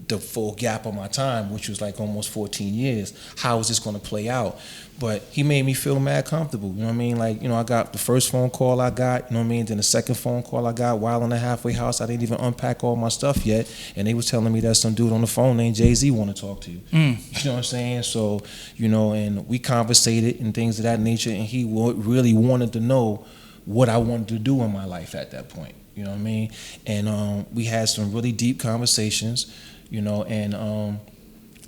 the full gap of my time, which was like almost 14 years. How is this gonna play out? But he made me feel mad comfortable. You know what I mean? Like, you know, I got the first phone call I got, you know what I mean? Then the second phone call I got while in the halfway house. I didn't even unpack all my stuff yet. And they was telling me that some dude on the phone named Jay-Z want to talk to you. You know what I'm saying? So, you know, and we conversated and things of that nature. And he really wanted to know what I wanted to do in my life at that point. You know what I mean? And we had some really deep conversations, you know, and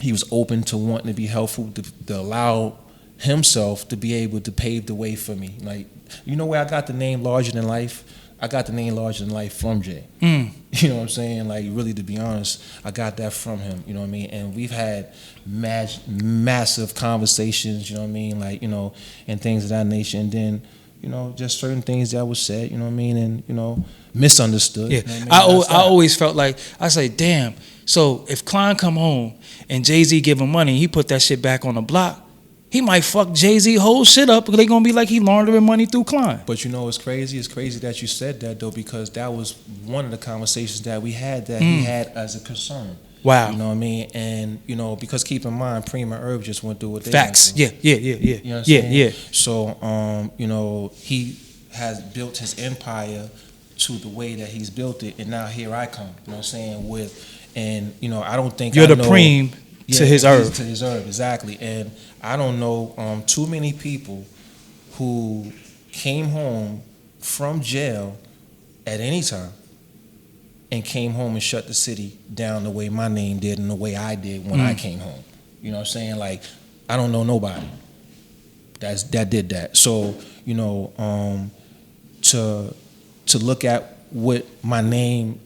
he was open to wanting to be helpful, to allow himself to be able to pave the way for me. Like, you know where I got the name Larger Than Life? I got the name Larger Than Life from Jay. You know what I'm saying? Like, really, to be honest, I got that from him. You know what I mean? And we've had massive conversations, you know what I mean? Like, you know, and things of that nature. And then, you know, just certain things that was said, you know what I mean? And, you know, misunderstood. Yeah, you know what I mean? I always felt like, I say, damn, so if Klein come home and Jay-Z give him money, he put that shit back on the block, he might fuck Jay-Z whole shit up because they gonna be like he laundering money through Klein. But you know what's crazy? It's crazy that you said that, though, because that was one of the conversations that we had that he had as a concern. Wow. You know what I mean? And, you know, because keep in mind, Prima Herb just went through what they Facts. went through. Yeah. You know what I'm saying? Yeah. So, you know, he has built his empire to the way that he's built it, and now here I come. You know what I'm saying? And, you know, I don't think you're the preem to his herb. To his herb, exactly. And I don't know too many people who came home from jail at any time and came home and shut the city down the way my name did and the way I did when I came home. You know what I'm saying? Like, I don't know nobody that did that. So, you know, to look at what my name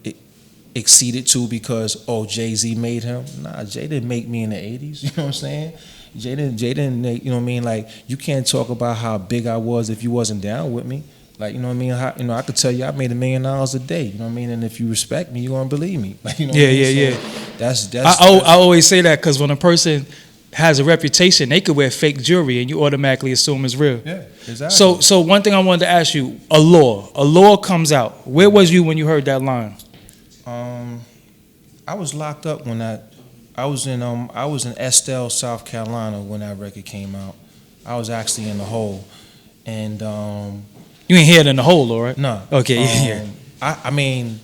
exceeded to because, oh, Jay-Z made him. Nah, Jay didn't make me in the 80s. You know what I'm saying? Jay didn't make, you know what I mean? Like, you can't talk about how big I was if you wasn't down with me. Like, you know what I mean? You know, I could tell you I made $1 million a day. You know what I mean? And if you respect me, you're going to believe me. Like, you know what I mean? So I always say that because when a person has a reputation, they could wear fake jewelry and you automatically assume it's real. Yeah, exactly. So one thing I wanted to ask you, a law comes out. Where was you when you heard that line? I was locked up when I was in Estelle, South Carolina when that record came out. I was actually in the hole, and you ain't here in the hole, all right? No. Okay, yeah. I mean,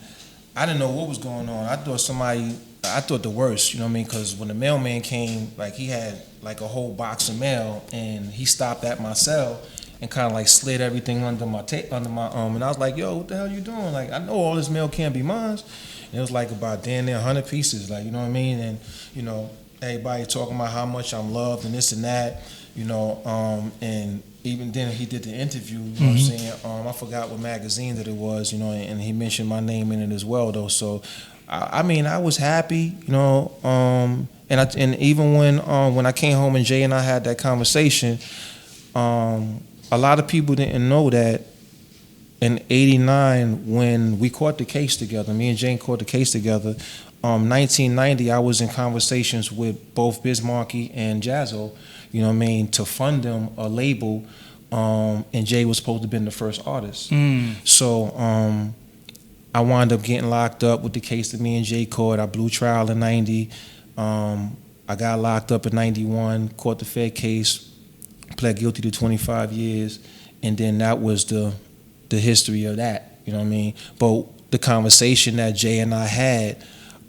I didn't know what was going on. I thought the worst, you know what I mean? Because when the mailman came, like, he had like a whole box of mail, and he stopped at my cell and kind of like slid everything under my arm, and I was like, yo, what the hell you doing? Like, I know all this mail can't be mine. And it was like about damn near 100 pieces, like, you know what I mean? And, you know, everybody talking about how much I'm loved and this and that, you know, and even then he did the interview, you know what I'm saying? I forgot what magazine that it was, you know, and he mentioned my name in it as well, though. So, I mean, I was happy, you know, and even when I came home and Jay and I had that conversation, a lot of people didn't know that in '89, when we caught the case together, me and Jane caught the case together, 1990, I was in conversations with both Bismarcky and Jazzo, you know what I mean, to fund them a label, and Jay was supposed to have been the first artist. So I wound up getting locked up with the case that me and Jay caught. I blew trial in 90. I got locked up in 91, caught the Fed case, pled guilty to 25 years, and then that was the history of that, you know what I mean? But the conversation that Jay and I had,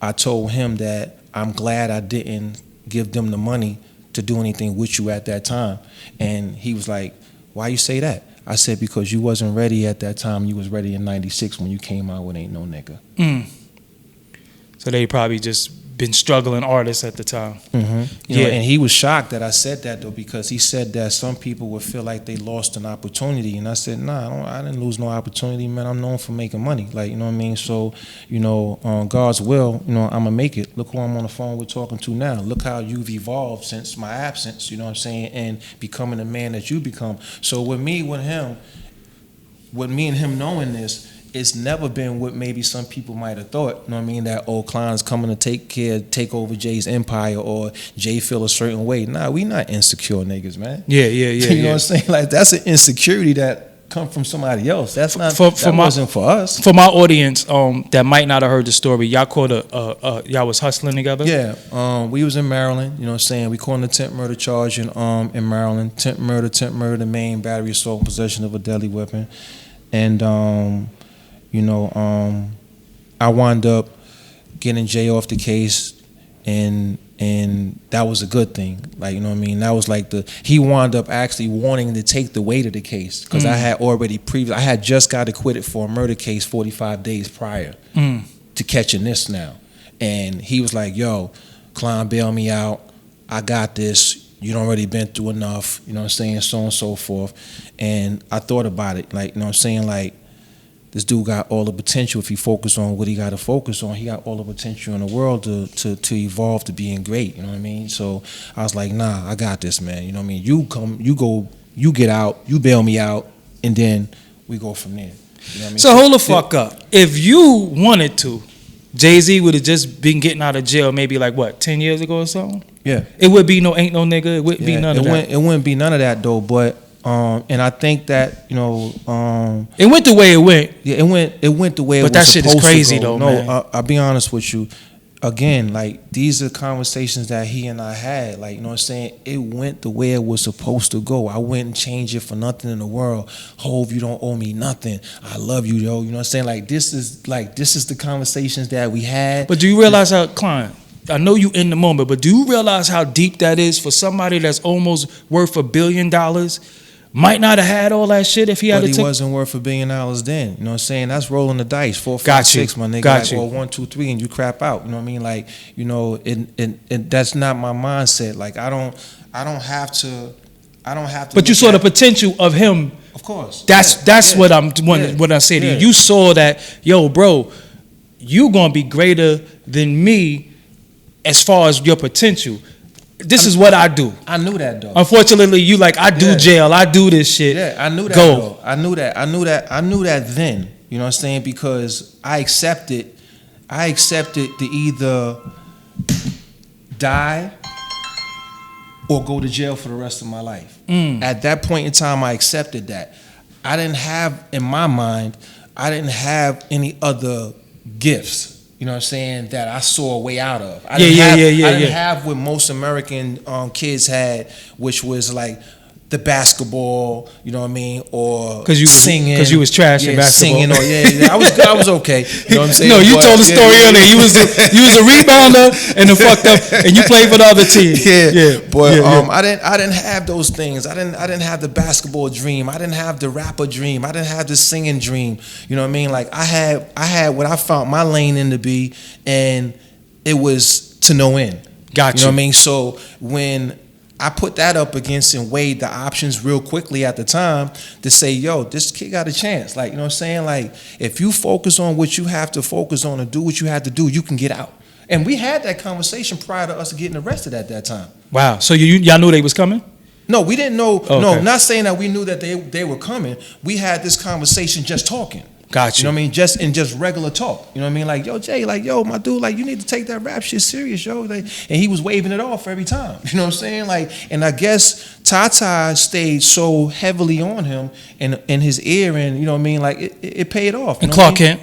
I told him that I'm glad I didn't give them the money to do anything with you at that time. And he was like, why you say that? I said, because you wasn't ready at that time. You was ready in 96 when you came out with Ain't No Nigga. So they probably just been struggling artists at the time. You know, and he was shocked that I said that though, because he said that some people would feel like they lost an opportunity, and I said, nah, I didn't lose no opportunity, man. I'm known for making money, like, you know what I mean. So, you know, God's will, you know, I'm gonna make it. Look who I'm on the phone with talking to now. Look how you've evolved since my absence. You know what I'm saying, and becoming the man that you become. So with me and him knowing this, it's never been what maybe some people might have thought. You know what I mean? That Klein's coming to take over Jay's empire, or Jay feel a certain way. Nah, we not insecure niggas, man. Yeah. You know what I'm saying? Like, that's an insecurity that come from somebody else. That's not. That wasn't for us. For my audience, that might not have heard the story. Y'all caught y'all was hustling together. Yeah. We was in Maryland. You know what I'm saying? We caught an attempt murder charge in Maryland. Attempt murder, the main battery assault, possession of a deadly weapon, and you know, I wound up getting Jay off the case, and that was a good thing. Like, you know what I mean? That was like he wound up actually wanting to take the weight of the case, because I had already I had just got acquitted for a murder case 45 days prior to catching this now. And he was like, yo, Klein, bail me out. I got this. You done already been through enough. You know what I'm saying? So on and so forth. And I thought about it. Like, you know what I'm saying? Like, this dude got all the potential if he focused on what he got to focus on. He got all the potential in the world to evolve to being great. You know what I mean? So I was like, nah, I got this, man. You know what I mean? You come, you go, you get out, you bail me out, and then we go from there. You know what I mean? So hold the fuck up. If you wanted to, Jay-Z would have just been getting out of jail maybe like what, 10 years ago or something? Yeah. It would be ain't no nigga. It wouldn't be none of that. It wouldn't be none of that though, but and I think that, you know, it went the way it went. Yeah, it went the way it was supposed to go. But that shit is crazy though, man. I'll be honest with you. Again, like, these are conversations that he and I had. Like, you know what I'm saying? It went the way it was supposed to go. I wouldn't change it for nothing in the world. Hove, you don't owe me nothing. I love you, yo. You know what I'm saying? Like, this is the conversations that we had. But do you realize how, Klein, I know you in the moment, but do you realize how deep that is for somebody that's almost worth $1 billion? Might not have had all that shit if he had. But he wasn't worth $1 billion then. You know what I'm saying? That's rolling the dice. 4, 5, 6, my nigga. Got you. Or 1, 2, 3, and you crap out. You know what I mean? Like, you know, and that's not my mindset. Like, I don't have to. But you saw the potential of him. Of course. That's what I'm what I say to you. You saw that, yo, bro, you gonna be greater than me as far as your potential. This is what I do. I knew that though. Unfortunately, you like, I do jail, I do this shit. Yeah, I knew that. Go. Though. I knew that then. You know what I'm saying? Because I accepted to either die or go to jail for the rest of my life. At that point in time, I accepted that. I didn't have, in my mind, any other gifts. You know what I'm saying? That I saw a way out of. I didn't have what most American kids had, which was like the basketball. You know what I mean? Or singing. Because you was trash in basketball. Singing. Or I was okay. You know what I'm saying? No, you told the story earlier. You was a rebounder and the fucked up, and you played for the other team. I didn't have those things. I didn't have the basketball dream. I didn't have the rapper dream. I didn't have the singing dream. You know what I mean? Like, I had what I found my lane in to be, and it was to no end. Got you. You know what I mean? So when I put that up against and weighed the options real quickly at the time to say, yo, this kid got a chance. Like, you know what I'm saying? Like, if you focus on what you have to focus on and do what you have to do, you can get out. And we had that conversation prior to us getting arrested at that time. Wow. So y'all knew they was coming? No, we didn't know. Okay. No, not saying that we knew that they were coming. We had this conversation just talking. Got you. You know what I mean? Just regular talk. You know what I mean? Like, yo, Jay, like, yo, my dude, like, you need to take that rap shit serious, yo. Like, and he was waving it off every time. You know what I'm saying? Like, and I guess Tata stayed so heavily on him and in his ear, and you know what I mean? Like, it paid off. And Clark Kent.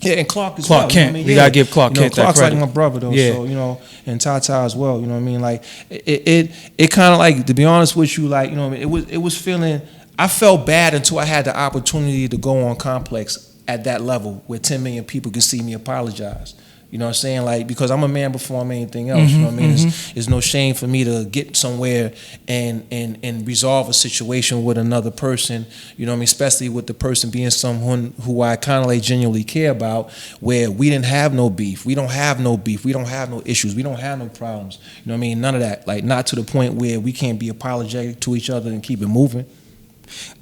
Yeah, and Clark as well. Clark Kent. You gotta give Clark Kent that Clark's credit. like my brother though, Yeah. so you know, and Tata as well. You know what I mean? Like, it kind of like, to be honest with you, like, you know what I mean? It was feeling. I felt bad until I had the opportunity to go on Complex at that level where 10 million people could see me apologize. You know what I'm saying? Like, because I'm a man before I'm anything else. You know what I mean? It's no shame for me to get somewhere and resolve a situation with another person. You know what I mean? Especially with the person being someone who I kind of like genuinely care about, where we didn't have no beef. We don't have no beef. We don't have no issues. We don't have no problems. You know what I mean? None of that. Like, not to the point where we can't be apologetic to each other and keep it moving.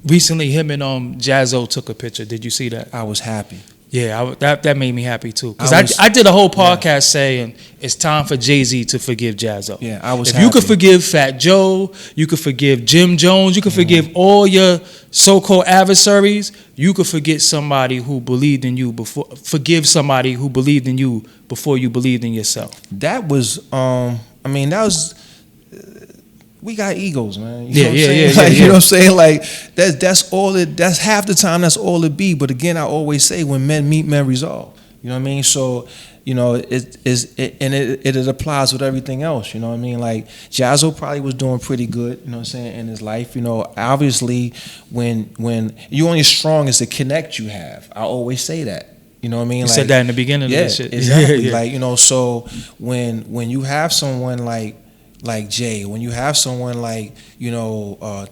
Recently, him and Jazzo took a picture. Did you see that? I was happy. Yeah, that made me happy too. Because I did a whole podcast saying it's time for Jay-Z to forgive Jazzo. Yeah, I was If happy. you could forgive Fat Joe, you could forgive Jim Jones, you could forgive all your so-called adversaries, you could forget somebody who believed in you forgive somebody who believed in you before you believed in yourself. That was, we got egos, man. You know what I'm saying? Like, you know what I'm saying? Like, that's all it, that's half the time, that's all it be. But again, I always say, when men meet, men resolve. You know what I mean? So, you know, it applies with everything else. You know what I mean? Like, Jazzo probably was doing pretty good, you know what I'm saying, in his life. You know, obviously, when you're only as strong as the connect you have. I always say that. You know what I mean? You like, said that in the beginning of this shit. Exactly. Yeah. Like, you know, so when you have someone like Jay, when you have someone like, you know,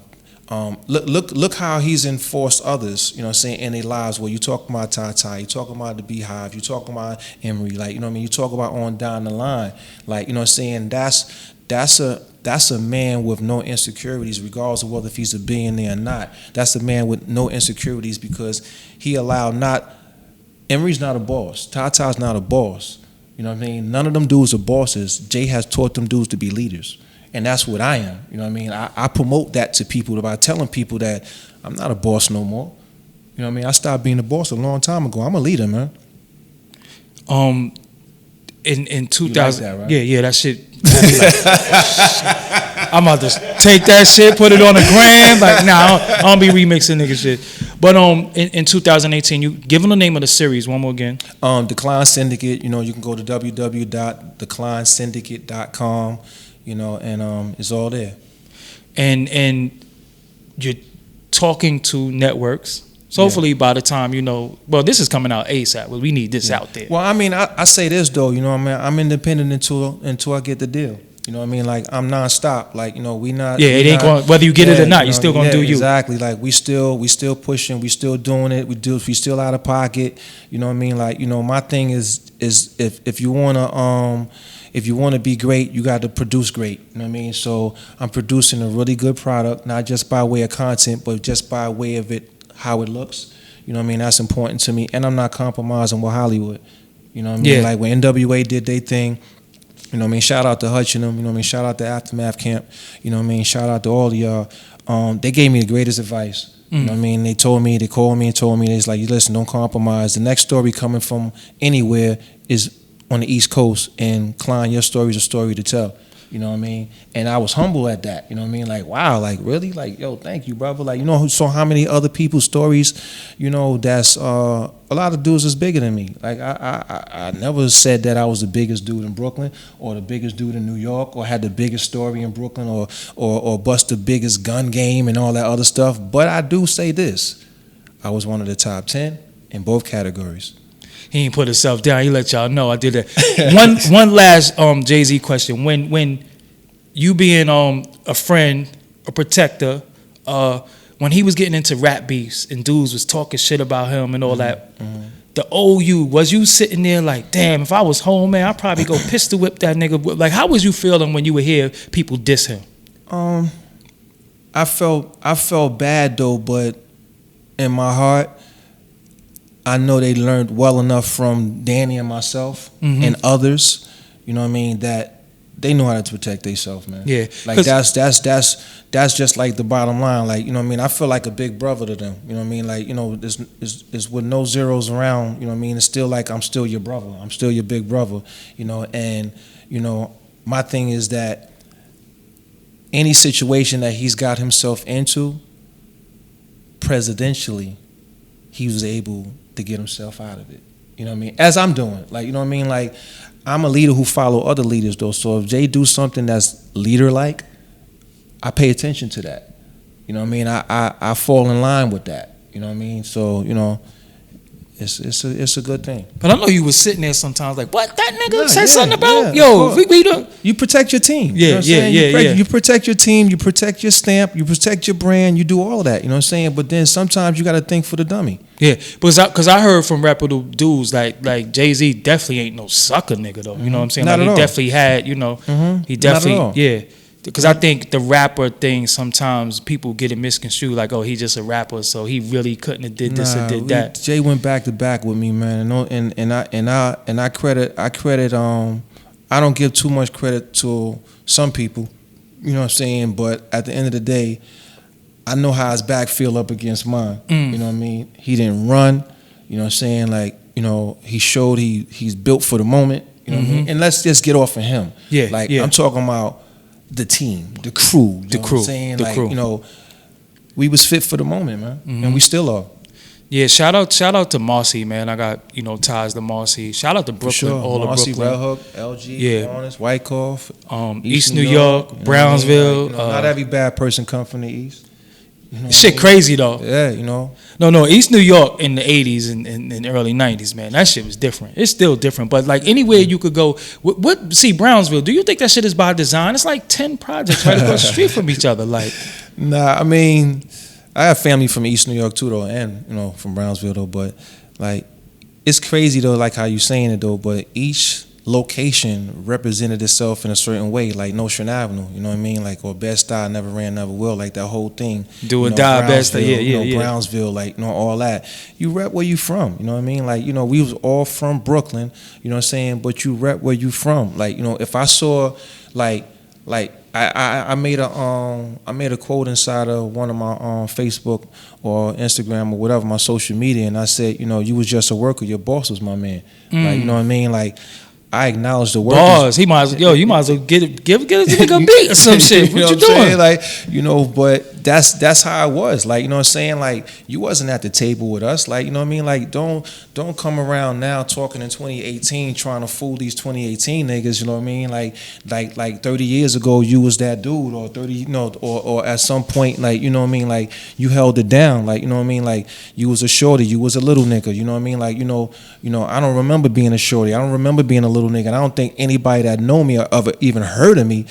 look how he's enforced others, you know what I'm saying, in their lives, where you talk about Ty, you talk about the Beehive, you talk about Emery, like, you know what I mean, you talk about on down the line, like, you know what I'm saying, that's a man with no insecurities, regardless of whether if he's a billionaire or not. That's a man with no insecurities, because he allowed Emery's not a boss, Ty's not a boss. You know what I mean? None of them dudes are bosses. Jay has taught them dudes to be leaders. And that's what I am. You know what I mean? I promote that to people by telling people that I'm not a boss no more. You know what I mean? I stopped being a boss a long time ago. I'm a leader, man. In 2000, you like that, right? Yeah, that shit. I'm about to take that shit, put it on the gram. Like, nah, I don't be remixing nigga shit. But in 2018, you give them the name of the series one more again. The Klein Syndicate. You know, you can go to www.thekleinsyndicate.com. You know, and it's all there. And you're talking to networks. So hopefully by the time, you know, well, this is coming out ASAP. Well, we need this out there. Well, I mean, I say this though, you know what I mean? I'm independent until I get the deal. You know what I mean? Like, I'm nonstop. Like, you know, we not. Yeah, it ain't going, whether you get it or not, you still gonna do you. Exactly. Like, we still pushing, we still doing it. We still out of pocket. You know what I mean? Like, you know, my thing is if you wanna be great, you got to produce great. You know what I mean? So I'm producing a really good product, not just by way of content, but just by way of it, how it looks. You know what I mean? That's important to me. And I'm not compromising with Hollywood. You know what I mean? Yeah. Like, when NWA did their thing, you know what I mean? Shout out to Hutch and them. You know what I mean? Shout out to Aftermath Camp. You know what I mean? Shout out to all of y'all. They gave me the greatest advice. You know what I mean? They called me and told me, it's like, listen, don't compromise. The next story coming from anywhere is on the East Coast, and Klein, your story is a story to tell. You know what I mean? And I was humble at that. You know what I mean? Like, wow, like, really? Like, yo, thank you, brother. Like, you know, so how many other people's stories, you know, that's a lot of dudes is bigger than me. Like, I never said that I was the biggest dude in Brooklyn or the biggest dude in New York or had the biggest story in Brooklyn or bust the biggest gun game and all that other stuff. But I do say this. I was one of the top 10 in both categories. He ain't put himself down. He let y'all know I did that. One last Jay-Z question. When you being a friend, a protector, when he was getting into rap beefs and dudes was talking shit about him and all that, the old you, was you sitting there like, damn, if I was home, man, I'd probably go pistol whip that nigga. Like, how was you feeling when you would hear people diss him? I felt bad though, but in my heart, I know they learned well enough from Danny and myself and others, you know what I mean, that they know how to protect themselves, man. Yeah. Like, that's just like the bottom line. Like, you know what I mean? I feel like a big brother to them. You know what I mean? Like, you know, it's with no zeros around, you know what I mean? It's still like, I'm still your brother. I'm still your big brother, you know, and, you know, my thing is that any situation that he's got himself into, presidentially, he was able to get himself out of it. You know what I mean? As I'm doing. Like, you know what I mean? Like, I'm a leader who follow other leaders though. So if Jay do something that's leader-like, I pay attention to that. You know what I mean? I fall in line with that. You know what I mean? So, you know, it's a good thing. But I know you was sitting there sometimes like, what, that nigga said Yeah, something about? yeah, Yo, we the. You protect your team. Yeah, you know what I'm saying? You protect your team. You protect your stamp. You protect your brand. You do all of that. You know what I'm saying? But then sometimes you got to think for the dummy. Yeah, because I heard from reputable dudes like Jay-Z definitely ain't no sucker nigga though. You know what I'm saying? Not Like at all. he definitely had, he definitely, yeah. Because I think the rapper thing sometimes people get it misconstrued like, oh, he just a rapper, so he really couldn't have did this or did that. Jay went back to back with me, man, and I credit. I don't give too much credit to some people, you know what I'm saying. But at the end of the day, I know how his back feel up against mine. You know what I mean? He didn't run. You know what I'm saying? Like, he showed he's built for the moment. You know what I mean? And let's just get off of him. Yeah. Like I'm talking about the team, the crew. You know what I'm saying? The like, crew. We was fit for the moment, man, and we still are. Yeah, shout out to Marcy, man. I got ties to Marcy. Shout out to Brooklyn, sure. all Marcy, of Brooklyn. Red Hook, LG, Honest, Wyckoff, East New York, Brownsville. Not every bad person come from the East. Shit crazy though. Yeah, No, East New York in the 80s and early 90s, man. That shit was different. It's still different, but like anywhere you could go. See, Brownsville, do you think that shit is by design? It's like 10 projects right across the street from each other. Like, nah, I mean, I have family from East New York too, though, and from Brownsville though. But like, it's crazy though, like how you saying it though. But each location represented itself in a certain way, like Nostrand Avenue, you know what I mean? Like, or Bed-Stuy, Never Ran, Never Will, like that whole thing. Do or die, Bed-Stuy, yeah. Brownsville, like, all that. You rep where you from, you know what I mean? Like, we was all from Brooklyn, you know what I'm saying? But you rep where you from. Like, if I saw, like I made a quote inside of one of my Facebook or Instagram or whatever, my social media, and I said, you was just a worker, your boss was my man. Like, you know what I mean? Like, I acknowledge the work. Boss, you might as well give a nigga a beat or some shit. What you doing? Like, but that's how it was. Like, you know what I'm saying? Like, you wasn't at the table with us. Like, you know what I mean? Like, don't come around now talking in 2018 trying to fool these 2018 niggas, you know what I mean? Like 30 years ago you was that dude, or 30, or at some point, like, you know what I mean? Like, you held it down. Like, you know what I mean? Like, you was a shorty, you was a little nigga, you know what I mean? Like, I don't remember being a shorty. I don't remember being a little nigga. And I don't think anybody that know me or ever even heard of me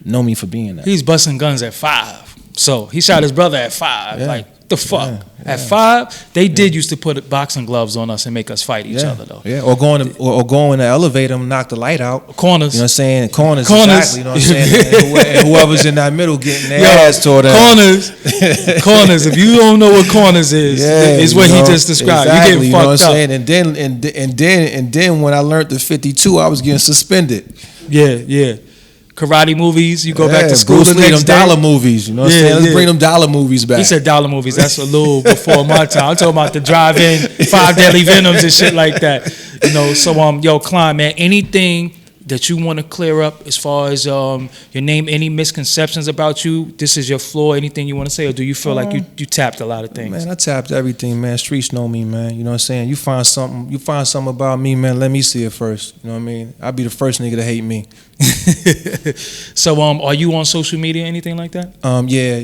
know me for being that. He's busting guns at 5. So he shot his brother at 5. Yeah. Like, the fuck? Yeah. At 5, they did used to put boxing gloves on us and make us fight each other though. Yeah, or go in the elevator and knock the light out. Corners. You know what I'm saying? Corners. Exactly. You know what I'm saying? And whoever's in that middle getting their ass tore down. Corners. If you don't know what corners is what he just described. Exactly, you getting fucked what I'm saying? And then when I learned the 52, I was getting suspended. Yeah. Karate movies, you go back to school. Bruce Lee, them dollar movies, you know what I'm saying? Let's bring them dollar movies back. He said dollar movies. That's a little before my time. I'm talking about the drive-in, 5 Deadly Venoms and shit like that. So Klein, man, anything that you want to clear up as far as your name, any misconceptions about you? This is your floor. Anything you want to say, or do you feel like you tapped a lot of things? Man, I tapped everything, man. Streets know me, man. You know what I'm saying? You find something about me, man. Let me see it first. You know what I mean? I'll be the first nigga to hate me. So, are you on social media, anything like that? Yeah,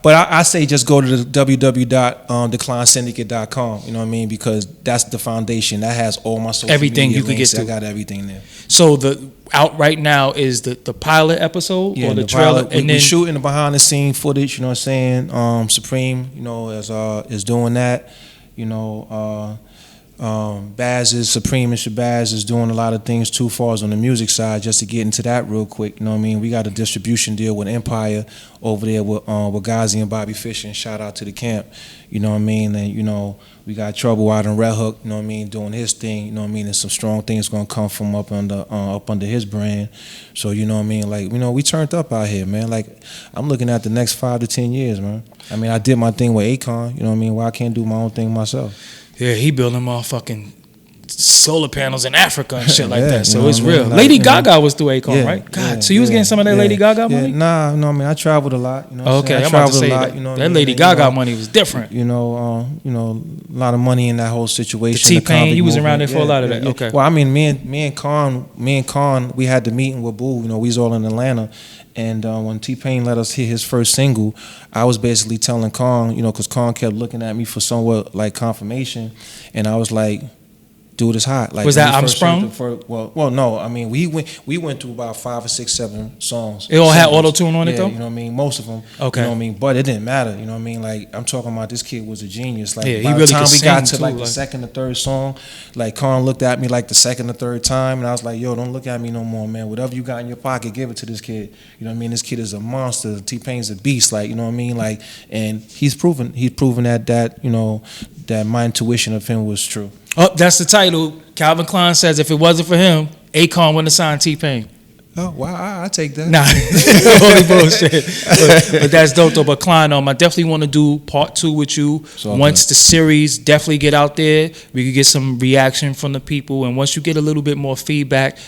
but I say just go to the www.declinesyndicate.com. You know what I mean? Because that's the foundation. That has all my social everything media you could get to. I got everything there. So out right now is the pilot episode or the trailer, pilot, and then shooting the behind the scene footage. You know what I'm saying? Supreme, is doing that. Supreme and Shabazz is doing a lot of things too far as on the music side. Just to get into that real quick, you know what I mean? We got a distribution deal with Empire over there with Ghazi and Bobby Fischer, and shout out to the camp, you know what I mean? And we got Trouble out in Red Hook, you know what I mean, doing his thing, you know what I mean? And some strong things gonna come from up under his brand. So you know what I mean? Like, we turned up out here, man. Like, I'm looking at the next 5 to 10 years, man. I mean, I did my thing with Akon, you know what I mean? Why I can't do my own thing myself? Yeah, he building motherfucking solar panels in Africa and shit like that. So it's what I mean? real. Like, Lady Gaga was through Akon, right? God, Yeah, so you was getting some of that Lady Gaga money? Nah, no, I mean I traveled a lot. You know, Okay, I I'm about to say lot, that, you know, that Lady Gaga money was different. You know, a lot of money in that whole situation. The T-Pain, you was around there for a lot of that. Okay. Well, I mean, me and Con, we had the meeting with Boo. You know, we was all in Atlanta. And when T-Pain let us hit his first single, I was basically telling Con, you know, because Con kept looking at me for somewhat like confirmation, and I was like, "Dude, it's hot." Like, was that I'm Sprung? Well, no. I mean, we went through about 5 or 6, 7 songs. It all had auto-tune on it, though? You know what I mean? Most of them. Okay. You know what I mean? But it didn't matter. You know what I mean? Like, I'm talking about this kid was a genius. Like, yeah, by he the time we got to too, like the second or third song, like Con looked at me like the second or third time, and I was like, "Yo, don't look at me no more, man. Whatever you got in your pocket, give it to this kid." You know what I mean? This kid is a monster. T-Pain's a beast. Like, you know what I mean? Like, and he's proven that you know that my intuition of him was true. Oh, that's the title. Calvin Klein says if it wasn't for him, Akon wouldn't have signed T-Pain. Oh, wow, I take that. Nah, holy bullshit. But that's dope though. But Klein, I definitely want to do part 2 with you. Once the series definitely get out there, we could get some reaction from the people. And once you get a little bit more feedback,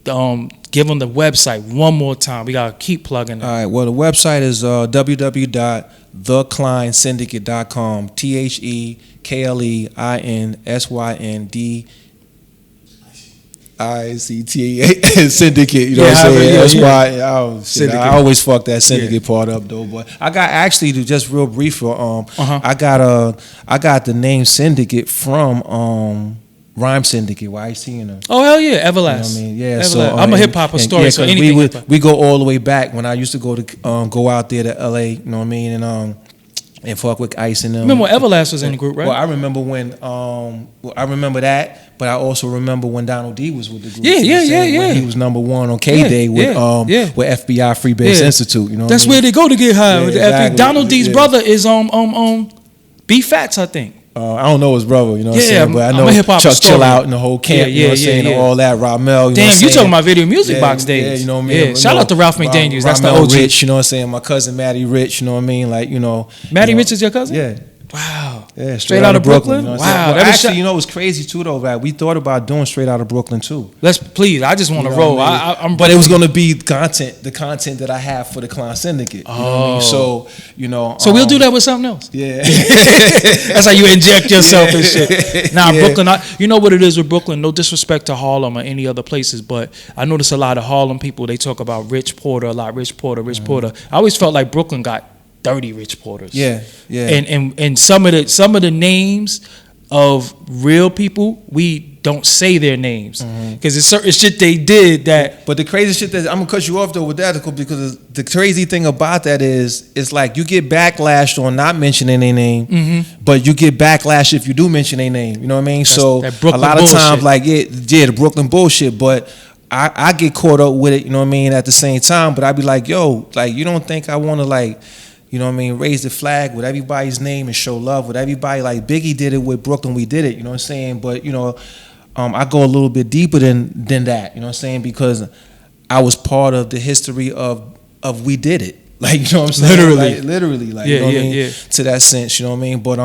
give them the website one more time. We got to keep plugging it. All right, well, the website is www.thekleinsyndicate.com. TheKleinsyndicate. Syndicate, you know what I'm saying? That's why I always fuck that syndicate part up though. But I got actually to just real brief. I got the name syndicate from Rhyme Syndicate, YC and them. Oh hell yeah, Everlast. You know what I mean? Yeah, Everlast. so I'm a hip hop historian, so anything. We go all the way back when I used to go out there to LA. You know what I mean? And fuck with Ice and them. Remember when Everlast was in the group, right? Well, I remember when. I remember that, but I also remember when Donald D was with the group. Yeah. When he was #1 on K-Day with FBI Free Base Institute. You know, that's where they go to get high with the exactly. Donald D's brother is B Fats, I think. I don't know his brother, you know what I'm saying? But I know hip-hop Chuck historian. Chill Out and the whole camp, you know what I'm saying? All that, Ramel, you know what I'm saying? You talking about Video Music Box days. Yeah, you know what I mean? Shout out to Ralph McDaniels, that's the OG. Rich, you know what I'm saying? My cousin Matty Rich, you know what I mean? Like, you know. Matty Rich is your cousin? Yeah. Wow. Yeah, straight out of Brooklyn? You know wow. Well, actually, you know what's crazy too though, right? We thought about doing Straight Out of Brooklyn too. Please, I just want to roll. But it was going to be the content that I have for the Klein Syndicate. You know what I mean? So, you know. So we'll do that with something else. Yeah. That's how you inject yourself and shit. Nah, Brooklyn, you know what it is with Brooklyn? No disrespect to Harlem or any other places, but I notice a lot of Harlem people, they talk about Rich Porter a lot. Rich Porter. I always felt like Brooklyn got 30 Rich Porters. Yeah. And some of the names of real people, we don't say their names because it's certain shit they did that. But the crazy shit that I'm gonna cut you off though with that because the crazy thing about that is it's like you get backlash on not mentioning their name, but you get backlash if you do mention their name. You know what I mean? So a lot of times, like the Brooklyn bullshit, but. I get caught up with it, you know what I mean, at the same time, but I be like, yo, like, you don't think I want to, like, you know what I mean, raise the flag with everybody's name and show love with everybody. Like, Biggie did it with Brooklyn, we did it, you know what I'm saying? But, you know, I go a little bit deeper than that, you know what I'm saying? Because I was part of the history of we did it. Like, you know what I'm saying? Literally, like, you know what I mean? To that sense, you know what I mean? But,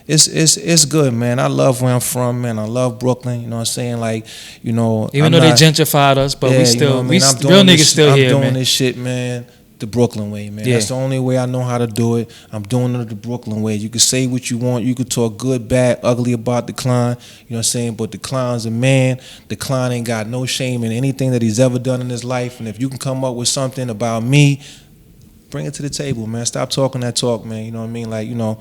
it's good, man. I love where I'm from, man. I love Brooklyn. You know what I'm saying? Like, you know, even though they gentrified us, but we still, real niggas still here, man. I'm doing this shit, man, the Brooklyn way, man. That's the only way I know how to do it. I'm doing it the Brooklyn way. You can say what you want. You can talk good, bad, ugly about the Klein. You know what I'm saying? But the Klein's a man. The Klein ain't got no shame in anything that he's ever done in his life. And if you can come up with something about me, bring it to the table, man. Stop talking that talk, man. You know what I mean? Like, you know,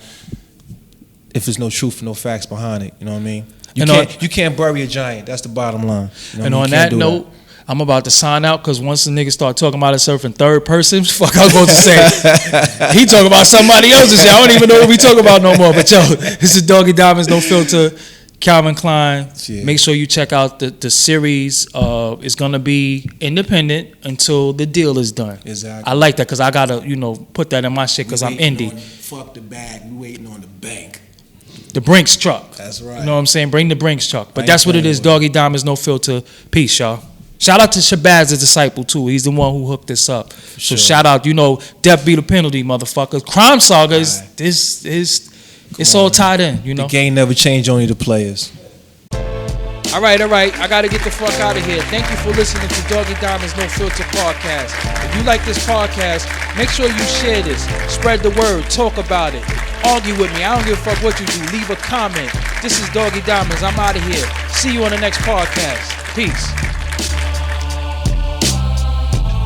if there's no truth and no facts behind it, you know what I mean? You can't bury a giant. That's the bottom line. You know and on that note, I'm about to sign out because once the niggas start talking about himself in third person, fuck, I was going to say, he talking about somebody else's shit. I don't even know what we talk about no more. But yo, this is Doggie Diamonds, No Filter, Calvin Klein. Yeah. Make sure you check out the series. It's going to be independent until the deal is done. Exactly. I like that because I got to, you know, put that in my shit because I'm indie. Fuck the bag. We waiting on the bank. The Brinks truck. That's right. You know what I'm saying? Bring the Brinks truck. But that's what it is. Doggie Diamonds, No Filter. Peace, y'all. Shout out to Shabazz, the disciple, too. He's the one who hooked this up. So shout out, you know, death be the penalty, motherfuckers. Crime Saga is it's all tied in, you know. The game never changed, only the players. All right. I got to get the fuck out of here. Thank you for listening to Doggie Diamond's No Filter podcast. If you like this podcast, make sure you share this. Spread the word. Talk about it. Argue with me. I don't give a fuck what you do. Leave a comment. This is Doggie Diamonds. I'm out of here. See you on the next podcast. Peace.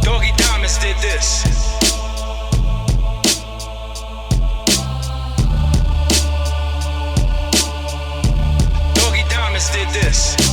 Doggie Diamonds did this. Doggie Diamonds did this.